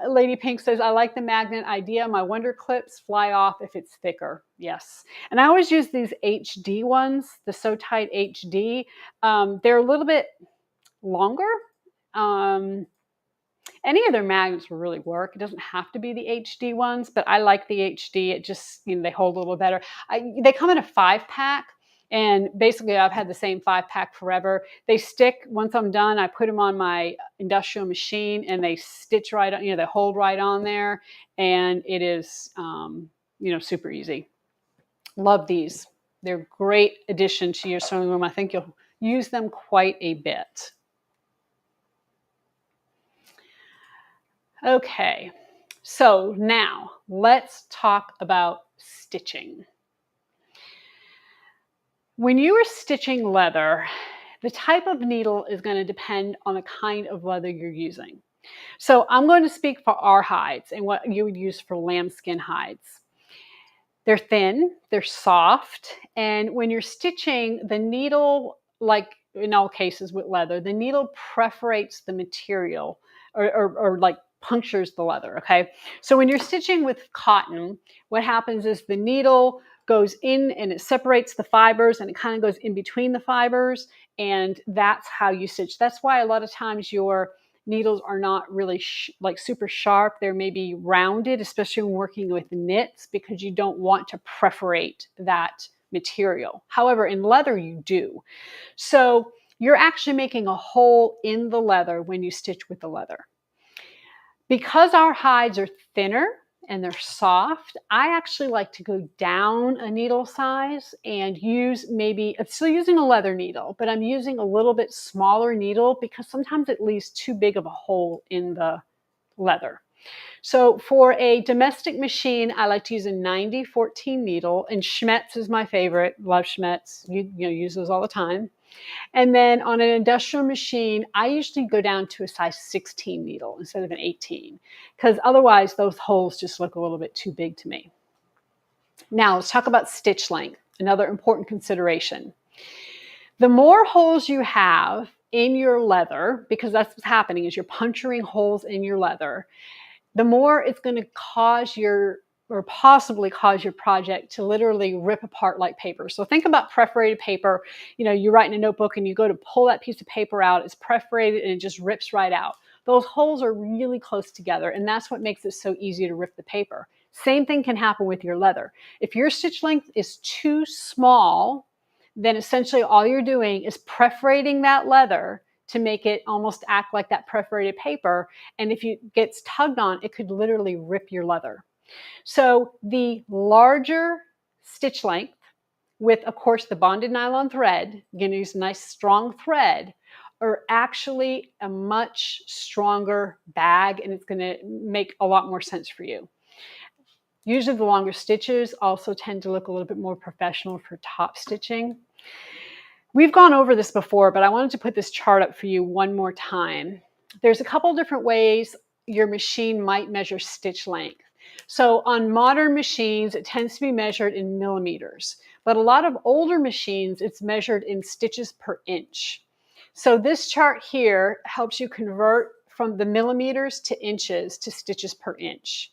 Lady Pink says, I like the magnet idea. My Wonder clips fly off if it's thicker. Yes. And I always use these HD ones, the Sew Tight HD. They're a little bit longer. Any of their magnets will really work. It doesn't have to be the HD ones, but I like the HD. It just, you know, they hold a little better. They come in a 5-pack. And basically, I've had the same 5-pack forever. They stick. Once I'm done, I put them on my industrial machine, and they stitch right on. You know, they hold right on there, and it is, you know, super easy. Love these. They're a great addition to your sewing room. I think you'll use them quite a bit. Okay, so now let's talk about stitching. When you are stitching leather, the type of needle is going to depend on the kind of leather you're using. So I'm going to speak for our hides and what you would use for lambskin hides. They're thin, they're soft, and when you're stitching, the needle, like in all cases with leather, the needle perforates the material or like punctures the leather, okay? So when you're stitching with cotton, what happens is the needle goes in and it separates the fibers and it kind of goes in between the fibers, and that's how you stitch. That's why a lot of times your needles are not really like super sharp. They're maybe rounded, especially when working with knits, because you don't want to perforate that material. However, in leather you do. So you're actually making a hole in the leather when you stitch with the leather. Because our hides are thinner and they're soft, I actually like to go down a needle size and use maybe, I'm still using a leather needle, but I'm using a little bit smaller needle because sometimes it leaves too big of a hole in the leather. So for a domestic machine, I like to use a 90-14 needle, and Schmetz is my favorite. Love Schmetz. You know, use those all the time. And then on an industrial machine, I usually go down to a size 16 needle instead of an 18, because otherwise those holes just look a little bit too big to me. Now let's talk about stitch length, another important consideration. The more holes you have in your leather, because that's what's happening is you're puncturing holes in your leather, the more it's going to cause your, or possibly cause your project to literally rip apart like paper. So think about perforated paper. You know, you write in a notebook and you go to pull that piece of paper out, it's perforated and it just rips right out. Those holes are really close together, and that's what makes it so easy to rip the paper. Same thing can happen with your leather. If your stitch length is too small, then essentially all you're doing is perforating that leather to make it almost act like that perforated paper. And if it gets tugged on, it could literally rip your leather. So the larger stitch length with, of course, the bonded nylon thread, you're going to use a nice strong thread, are actually a much stronger bag, and it's going to make a lot more sense for you. Usually the longer stitches also tend to look a little bit more professional for top stitching. We've gone over this before, but I wanted to put this chart up for you one more time. There's a couple different ways your machine might measure stitch length. So on modern machines, it tends to be measured in millimeters, but a lot of older machines, it's measured in stitches per inch. So this chart here helps you convert from the millimeters to inches to stitches per inch.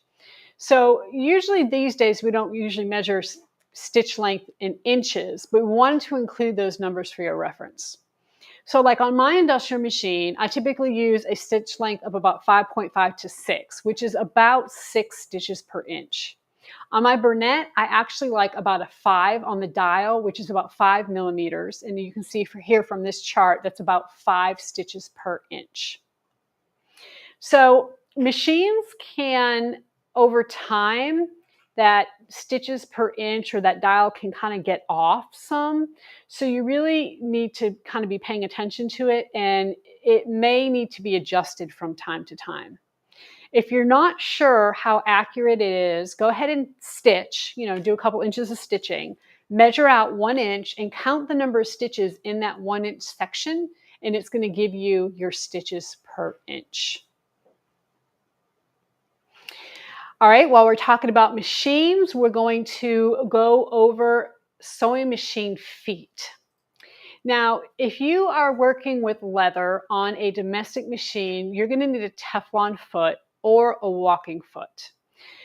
So usually these days, we don't usually measure stitch length in inches, but we wanted to include those numbers for your reference. So like on my industrial machine, I typically use a stitch length of about 5.5 to 6, which is about 6 stitches per inch. On my Burnett, I actually like about a 5 on the dial, which is about 5 millimeters. And you can see here from this chart, that's about 5 stitches per inch. So machines can, over time, that stitches per inch or that dial can kind of get off some. So you really need to kind of be paying attention to it, and it may need to be adjusted from time to time. If you're not sure how accurate it is, go ahead and stitch, do a couple inches of stitching, measure out 1 inch and count the number of stitches in that 1 inch section, and it's going to give you your stitches per inch. All right, while we're talking about machines, we're going to go over sewing machine feet. Now, if you are working with leather on a domestic machine, you're going to need a Teflon foot or a walking foot.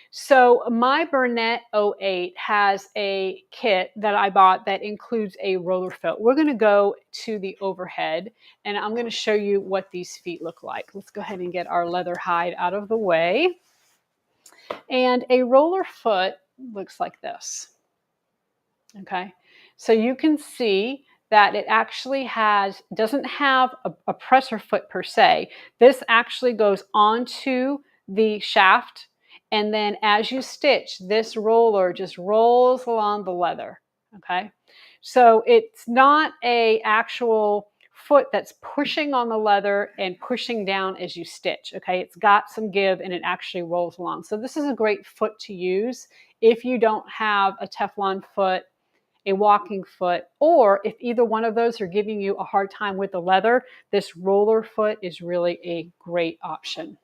So my Burnett 08 has a kit that I bought that includes a roller foot. We're going to go to the overhead, and I'm going to show you what these feet look like. Let's go ahead and get our leather hide out of the way. And a roller foot looks like this. Okay, so you can see that it actually doesn't have a presser foot per se. This actually goes onto the shaft, and then as you stitch, this roller just rolls along the leather. Okay, so it's not an actual foot that's pushing on the leather and pushing down as you stitch. Okay, it's got some give and it actually rolls along. So this is a great foot to use if you don't have a Teflon foot, a walking foot, or if either one of those are giving you a hard time with the leather, this roller foot is really a great option.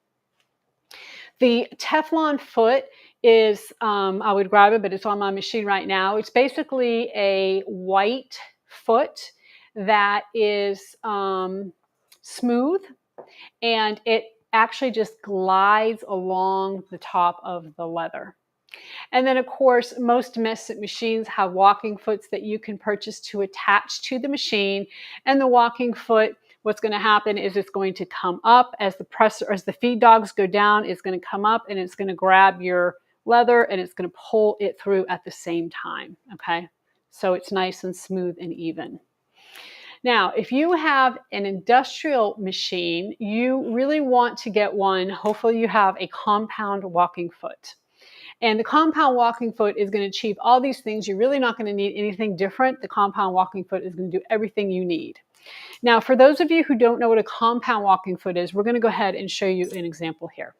The Teflon foot is, I would grab it, but it's on my machine right now. It's basically a white foot that is smooth, and it actually just glides along the top of the leather. And then, of course, most domestic machines have walking foots that you can purchase to attach to the machine. And the walking foot, what's going to happen is it's going to come up as the feed dogs go down. It's going to come up and it's going to grab your leather and it's going to pull it through at the same time. Okay, so it's nice and smooth and even. Now, if you have an industrial machine, you really want to get one. Hopefully you have a compound walking foot. And the compound walking foot is going to achieve all these things. You're really not going to need anything different. The compound walking foot is going to do everything you need. Now, for those of you who don't know what a compound walking foot is, we're going to go ahead and show you an example here.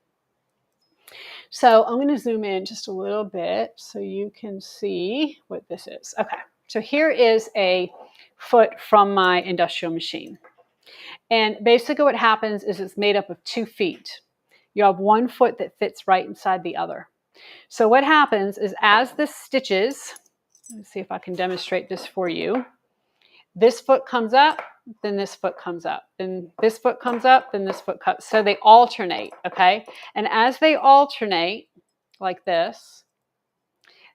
So I'm going to zoom in just a little bit so you can see what this is. Okay, so here is a foot from my industrial machine. And basically what happens is it's made up of 2 feet. You have 1 foot that fits right inside the other. So what happens is as this stitches, let's see if I can demonstrate this for you. This foot comes up, then this foot comes up, then this foot comes up, then this foot comes. So they alternate, okay? And as they alternate like this,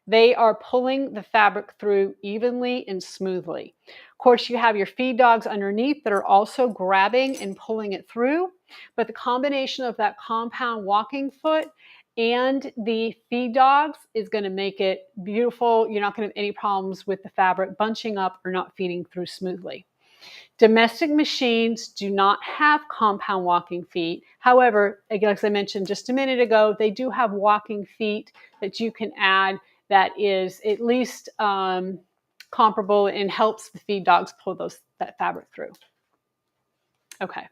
they are pulling the fabric through evenly and smoothly. Of course, you have your feed dogs underneath that are also grabbing and pulling it through, but the combination of that compound walking foot and the feed dogs is going to make it beautiful. You're not going to have any problems with the fabric bunching up or not feeding through smoothly. Domestic machines do not have compound walking feet. However, again, as I mentioned just a minute ago, they do have walking feet that you can add that is at least comparable and helps the feed dogs pull that fabric through. Okay.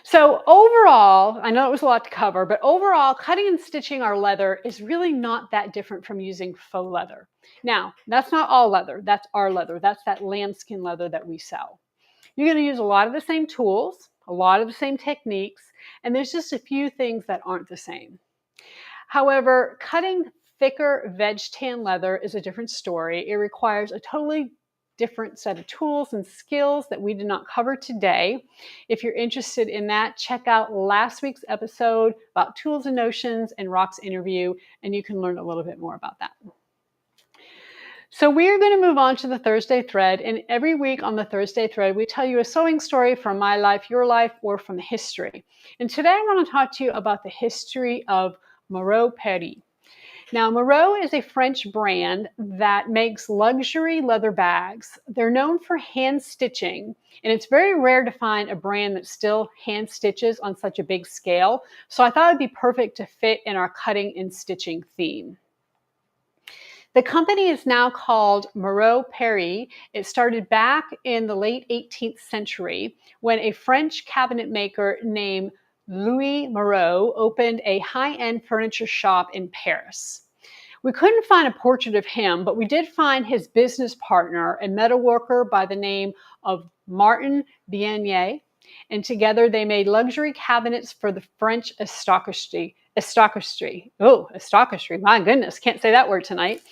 So overall, I know it was a lot to cover, but overall, cutting and stitching our leather is really not that different from using faux leather. Now, that's not all leather. That's our leather. That's that lambskin leather that we sell. You're going to use a lot of the same tools, a lot of the same techniques, and there's just a few things that aren't the same. However, cutting thicker veg tan leather is a different story. It requires a totally different set of tools and skills that we did not cover today. If you're interested in that, check out last week's episode about tools and notions and Rock's interview, and you can learn a little bit more about that. So we are going to move on to the Thursday thread, and every week on the Thursday thread, we tell you a sewing story from my life, your life, or from history. And today I want to talk to you about the history of Moreau Paris. Now, Moreau is a French brand that makes luxury leather bags. They're known for hand stitching, and it's very rare to find a brand that still hand stitches on such a big scale. So I thought it'd be perfect to fit in our cutting and stitching theme. The company is now called Moreau Paris. It started back in the late 18th century when a French cabinet maker named Louis Moreau opened a high-end furniture shop in Paris. We couldn't find a portrait of him, but we did find his business partner, a metalworker by the name of Martin Bienier, and together they made luxury cabinets for the French aristocracy. Aristocracy, my goodness, can't say that word tonight.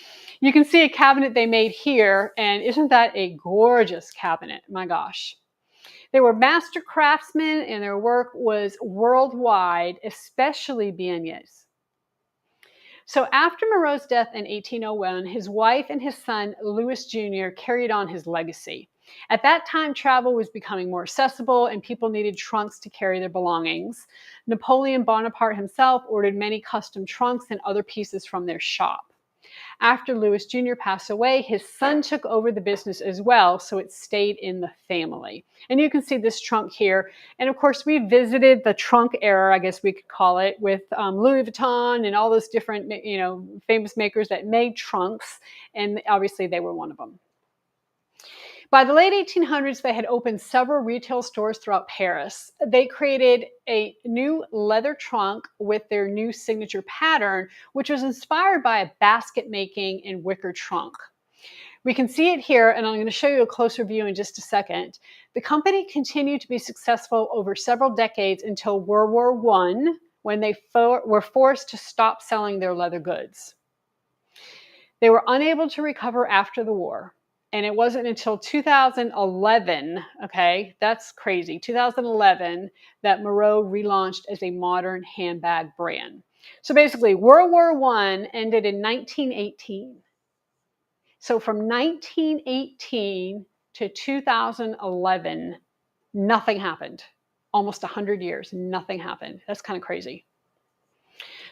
You can see a cabinet they made here, and isn't that a gorgeous cabinet? My gosh. They were master craftsmen, and their work was worldwide, especially Bienier's. So after Moreau's death in 1801, his wife and his son, Louis Jr., carried on his legacy. At that time, travel was becoming more accessible and people needed trunks to carry their belongings. Napoleon Bonaparte himself ordered many custom trunks and other pieces from their shop. After Louis Jr. passed away, his son took over the business as well, so it stayed in the family. And you can see this trunk here. And of course, we visited the trunk era, I guess we could call it, with Louis Vuitton and all those different, famous makers that made trunks. And obviously, they were one of them. By the late 1800s, they had opened several retail stores throughout Paris. They created a new leather trunk with their new signature pattern, which was inspired by a basket making and wicker trunk. We can see it here, and I'm going to show you a closer view in just a second. The company continued to be successful over several decades until World War I, when they were forced to stop selling their leather goods. They were unable to recover after the war. And it wasn't until 2011, okay, that's crazy, 2011, that Moreau relaunched as a modern handbag brand. So basically, World War I ended in 1918. So from 1918 to 2011, nothing happened. Almost 100 years, nothing happened. That's kind of crazy.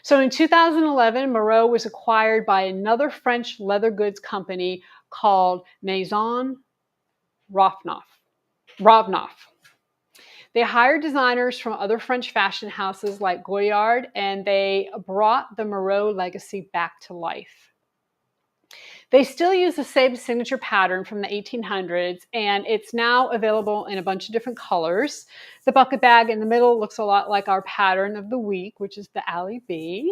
So in 2011, Moreau was acquired by another French leather goods company called Maison Rovnoff. They hired designers from other French fashion houses like Goyard, and they brought the Moreau legacy back to life. They still use the same signature pattern from the 1800s, and it's now available in a bunch of different colors. The bucket bag in the middle looks a lot like our pattern of the week, which is the AllyBee.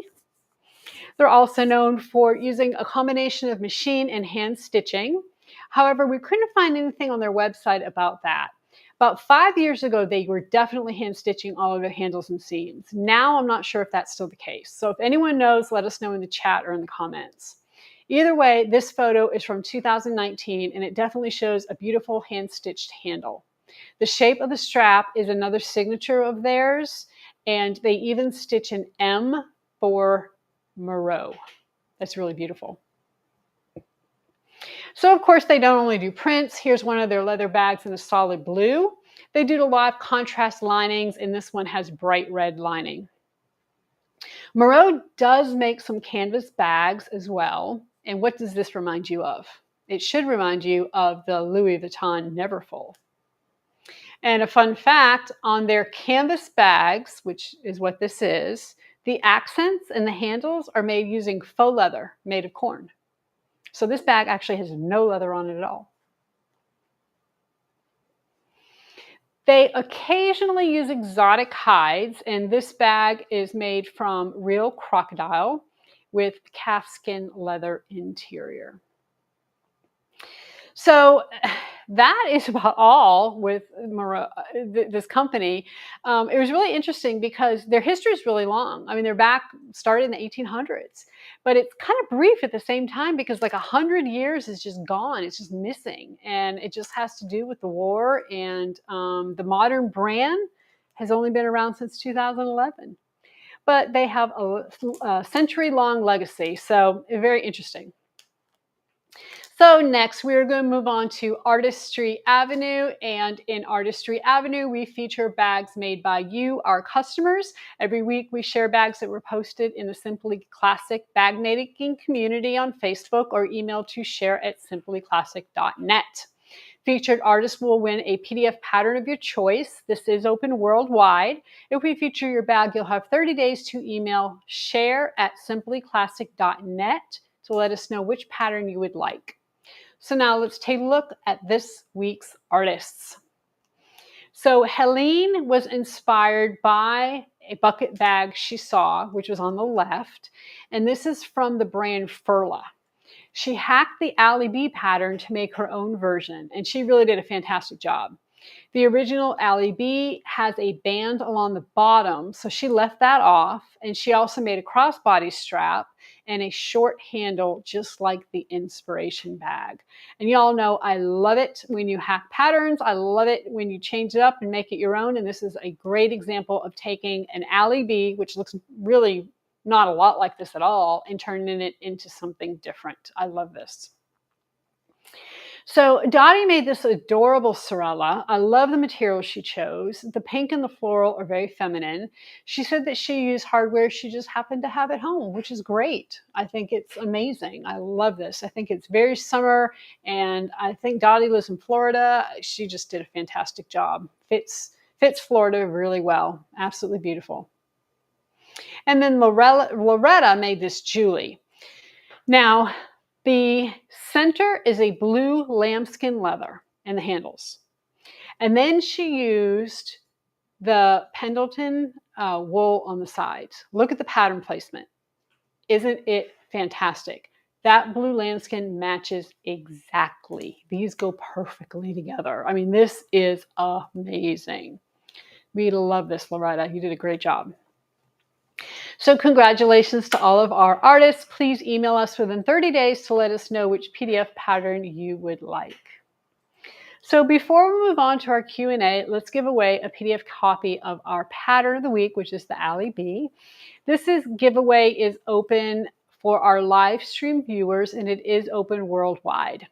They're also known for using a combination of machine and hand stitching. However, we couldn't find anything on their website about that. About 5 years ago, they were definitely hand stitching all of their handles and seams. Now, I'm not sure if that's still the case. So if anyone knows, let us know in the chat or in the comments. Either way, this photo is from 2019, and it definitely shows a beautiful hand-stitched handle. The shape of the strap is another signature of theirs, and they even stitch an M for Moreau. That's really beautiful. So of course they don't only do prints. Here's one of their leather bags in a solid blue. They do a lot of contrast linings, and this one has bright red lining. Moreau does make some canvas bags as well. And what does this remind you of? It should remind you of the Louis Vuitton Neverfull. And a fun fact, on their canvas bags, which is what this is, the accents and the handles are made using faux leather made of corn. So this bag actually has no leather on it at all. They occasionally use exotic hides, and this bag is made from real crocodile with calfskin leather interior. So that is about all with Moreau, this company. It was really interesting because their history is really long. I mean, they're back started in the 1800s, but it's kind of brief at the same time because like 100 years is just gone. It's just missing, and it just has to do with the war. And the modern brand has only been around since 2011, but they have a century-long legacy. So very interesting. So next, we're going to move on to Artistry Avenue. And in Artistry Avenue, we feature bags made by you, our customers. Every week, we share bags that were posted in the Simply Classic bag making community on Facebook or email to share@simplyclassic.net. Featured artists will win a PDF pattern of your choice. This is open worldwide. If we feature your bag, you'll have 30 days to email share@simplyclassic.net to let us know which pattern you would like. So now let's take a look at this week's artists. So Helene was inspired by a bucket bag she saw, which was on the left, and this is from the brand Furla. She hacked the AllyBee pattern to make her own version, and she really did a fantastic job. The original AllyBee has a band along the bottom, so she left that off, and she also made a crossbody strap and a short handle just like the inspiration bag. And y'all know I love it when you hack patterns. I love it when you change it up and make it your own, and this is a great example of taking an AllyBee, which looks really not a lot like this at all, and turning it into something different. I love this. So Dottie made this adorable Sorella. I love the material she chose. The pink and the floral are very feminine. She said that she used hardware she just happened to have at home, which is great. I think it's amazing. I love this. I think it's very summer, and I think Dottie lives in Florida. She just did a fantastic job. Fits Florida really well. Absolutely beautiful. And then Loretta made this Julie. Now, the center is a blue lambskin leather and the handles. And then she used the Pendleton wool on the sides. Look at the pattern placement. Isn't it fantastic? That blue lambskin matches exactly. These go perfectly together. I mean, this is amazing. We love this, Loretta. You did a great job. So congratulations to all of our artists. Please email us within 30 days to let us know which PDF pattern you would like. So before we move on to our Q&A, let's give away a PDF copy of our pattern of the week, which is the AllyBee. This giveaway is open for our live stream viewers, and it is open worldwide.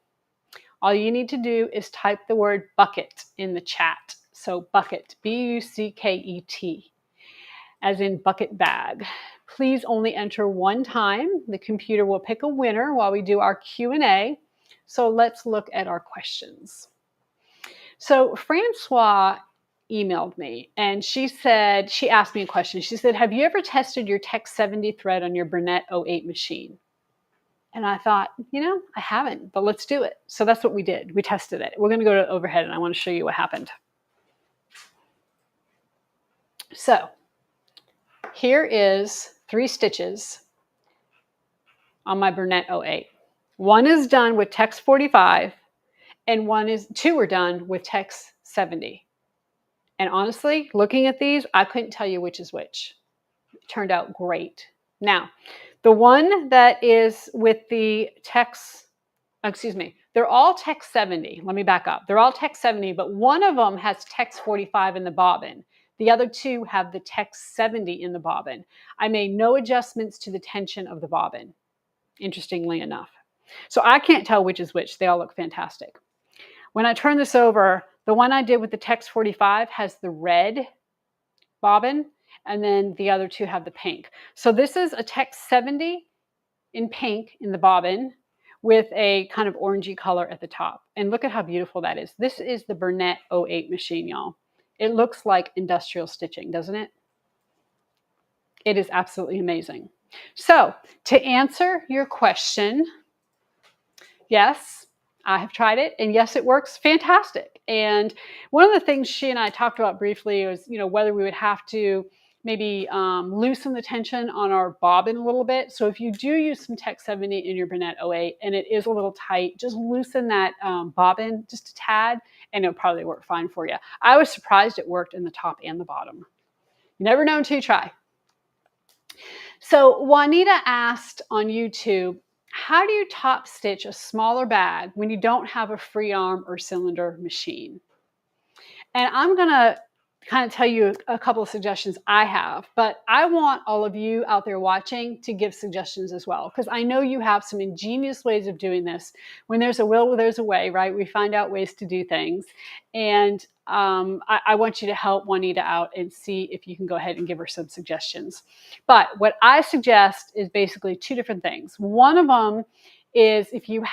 All you need to do is type the word bucket in the chat. So bucket, B-U-C-K-E-T. As in bucket bag. Please only enter one time. The computer will pick a winner while we do our Q&A. So let's look at our questions. So Francois emailed me, and she asked me a question. She said, have you ever tested your Tex 70 thread on your Burnett 08 machine? And I thought, I haven't, but let's do it. So that's what we did. We tested it. We're going to go to overhead, and I want to show you what happened. So here is 3 stitches on my Burnett 08. One is done with Tex 45, and 2 are done with Tex 70. And honestly, looking at these, I couldn't tell you which is which. It turned out great. Now, the one that is with the Tex, they're all Tex 70. Let me back up. They're all Tex 70, but one of them has Tex 45 in the bobbin. The other 2 have the Tex 70 in the bobbin. I made no adjustments to the tension of the bobbin, interestingly enough. So I can't tell which is which. They all look fantastic. When I turn this over, the one I did with the Tex 45 has the red bobbin, and then the other 2 have the pink. So this is a Tex 70 in pink in the bobbin with a kind of orangey color at the top. And look at how beautiful that is. This is the Burnett 08 machine, y'all. It looks like industrial stitching, doesn't it? It is absolutely amazing. So to answer your question, yes, I have tried it, and yes, it works fantastic. And one of the things she and I talked about briefly was, whether we would have to maybe loosen the tension on our bobbin a little bit. So if you do use some Tech 70 in your Bernette 08 and it is a little tight, just loosen that bobbin just a tad, and it'll probably work fine for you. I was surprised it worked in the top and the bottom. You never know until you try. So Juanita asked on YouTube, how do you top stitch a smaller bag when you don't have a free arm or cylinder machine? And I'm going to kind of tell you a couple of suggestions I have, but I want all of you out there watching to give suggestions as well, because I know you have some ingenious ways of doing this. When there's a will, there's a way, right? We find out ways to do things. And I want you to help Juanita out and see if you can go ahead and give her some suggestions. But what I suggest is basically two different things. One of them is if you're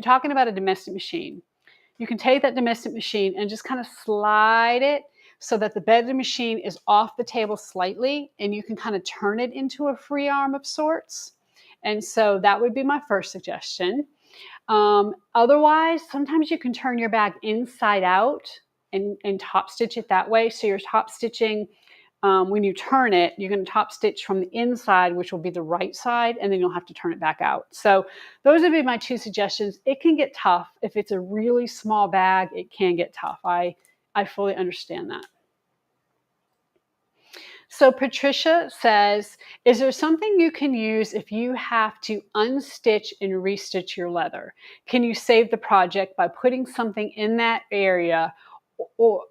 talking about a domestic machine, you can take that domestic machine and just kind of slide it so that the bed of the machine is off the table slightly, and you can kind of turn it into a free arm of sorts. And so that would be my first suggestion. Otherwise, sometimes you can turn your bag inside out and top stitch it that way. So you're top stitching, when you turn it, you're going to top stitch from the inside, which will be the right side, and then you'll have to turn it back out. So those would be my two suggestions. It can get tough. If it's a really small bag, it can get tough. I fully understand that. So Patricia says, is there something you can use if you have to unstitch and restitch your leather? Can you save the project by putting something in that area, or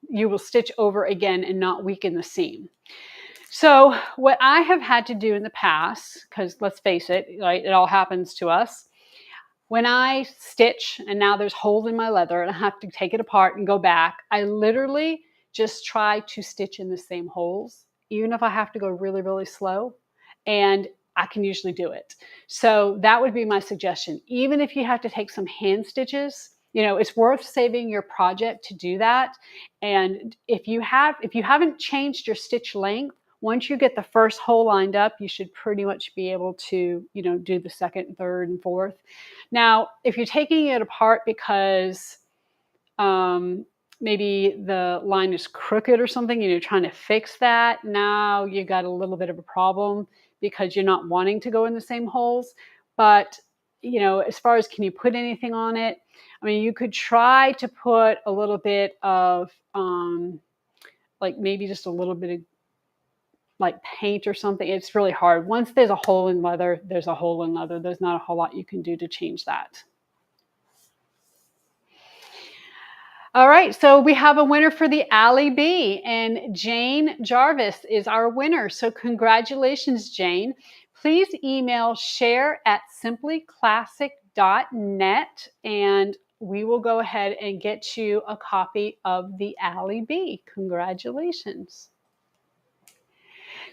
you will stitch over again and not weaken the seam? So what I have had to do in the past, because let's face it, right, it all happens to us. When I stitch and now there's holes in my leather and I have to take it apart and go back, I literally just try to stitch in the same holes, even if I have to go really, really slow, and I can usually do it. So that would be my suggestion. Even if you have to take some hand stitches, it's worth saving your project to do that. And if you haven't changed your stitch length, once you get the first hole lined up, you should pretty much be able to, do the second, third, and fourth. Now, if you're taking it apart because maybe the line is crooked or something and you're trying to fix that, now you got a little bit of a problem because you're not wanting to go in the same holes. But, as far as can you put anything on it? I mean, you could try to put a little bit of, like maybe just a little bit of like paint or something. It's really hard. Once there's a hole in leather, there's a hole in leather. There's not a whole lot you can do to change that. All right, so we have a winner for the AllyBee, and Jane Jarvis is our winner. So congratulations, Jane. Please email share@simplyclassic.net, and we will go ahead and get you a copy of the AllyBee. Congratulations.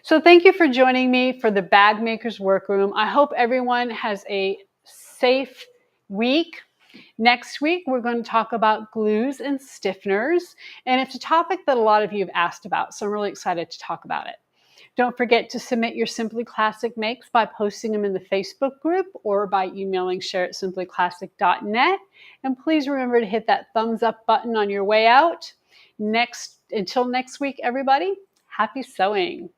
So thank you for joining me for the Bag Maker's Workroom. I hope everyone has a safe week. Next week, we're going to talk about glues and stiffeners, and it's a topic that a lot of you have asked about, so I'm really excited to talk about it. Don't forget to submit your Simply Classic makes by posting them in the Facebook group or by emailing share@simplyclassic.net. And please remember to hit that thumbs up button on your way out. Until next week, everybody, happy sewing.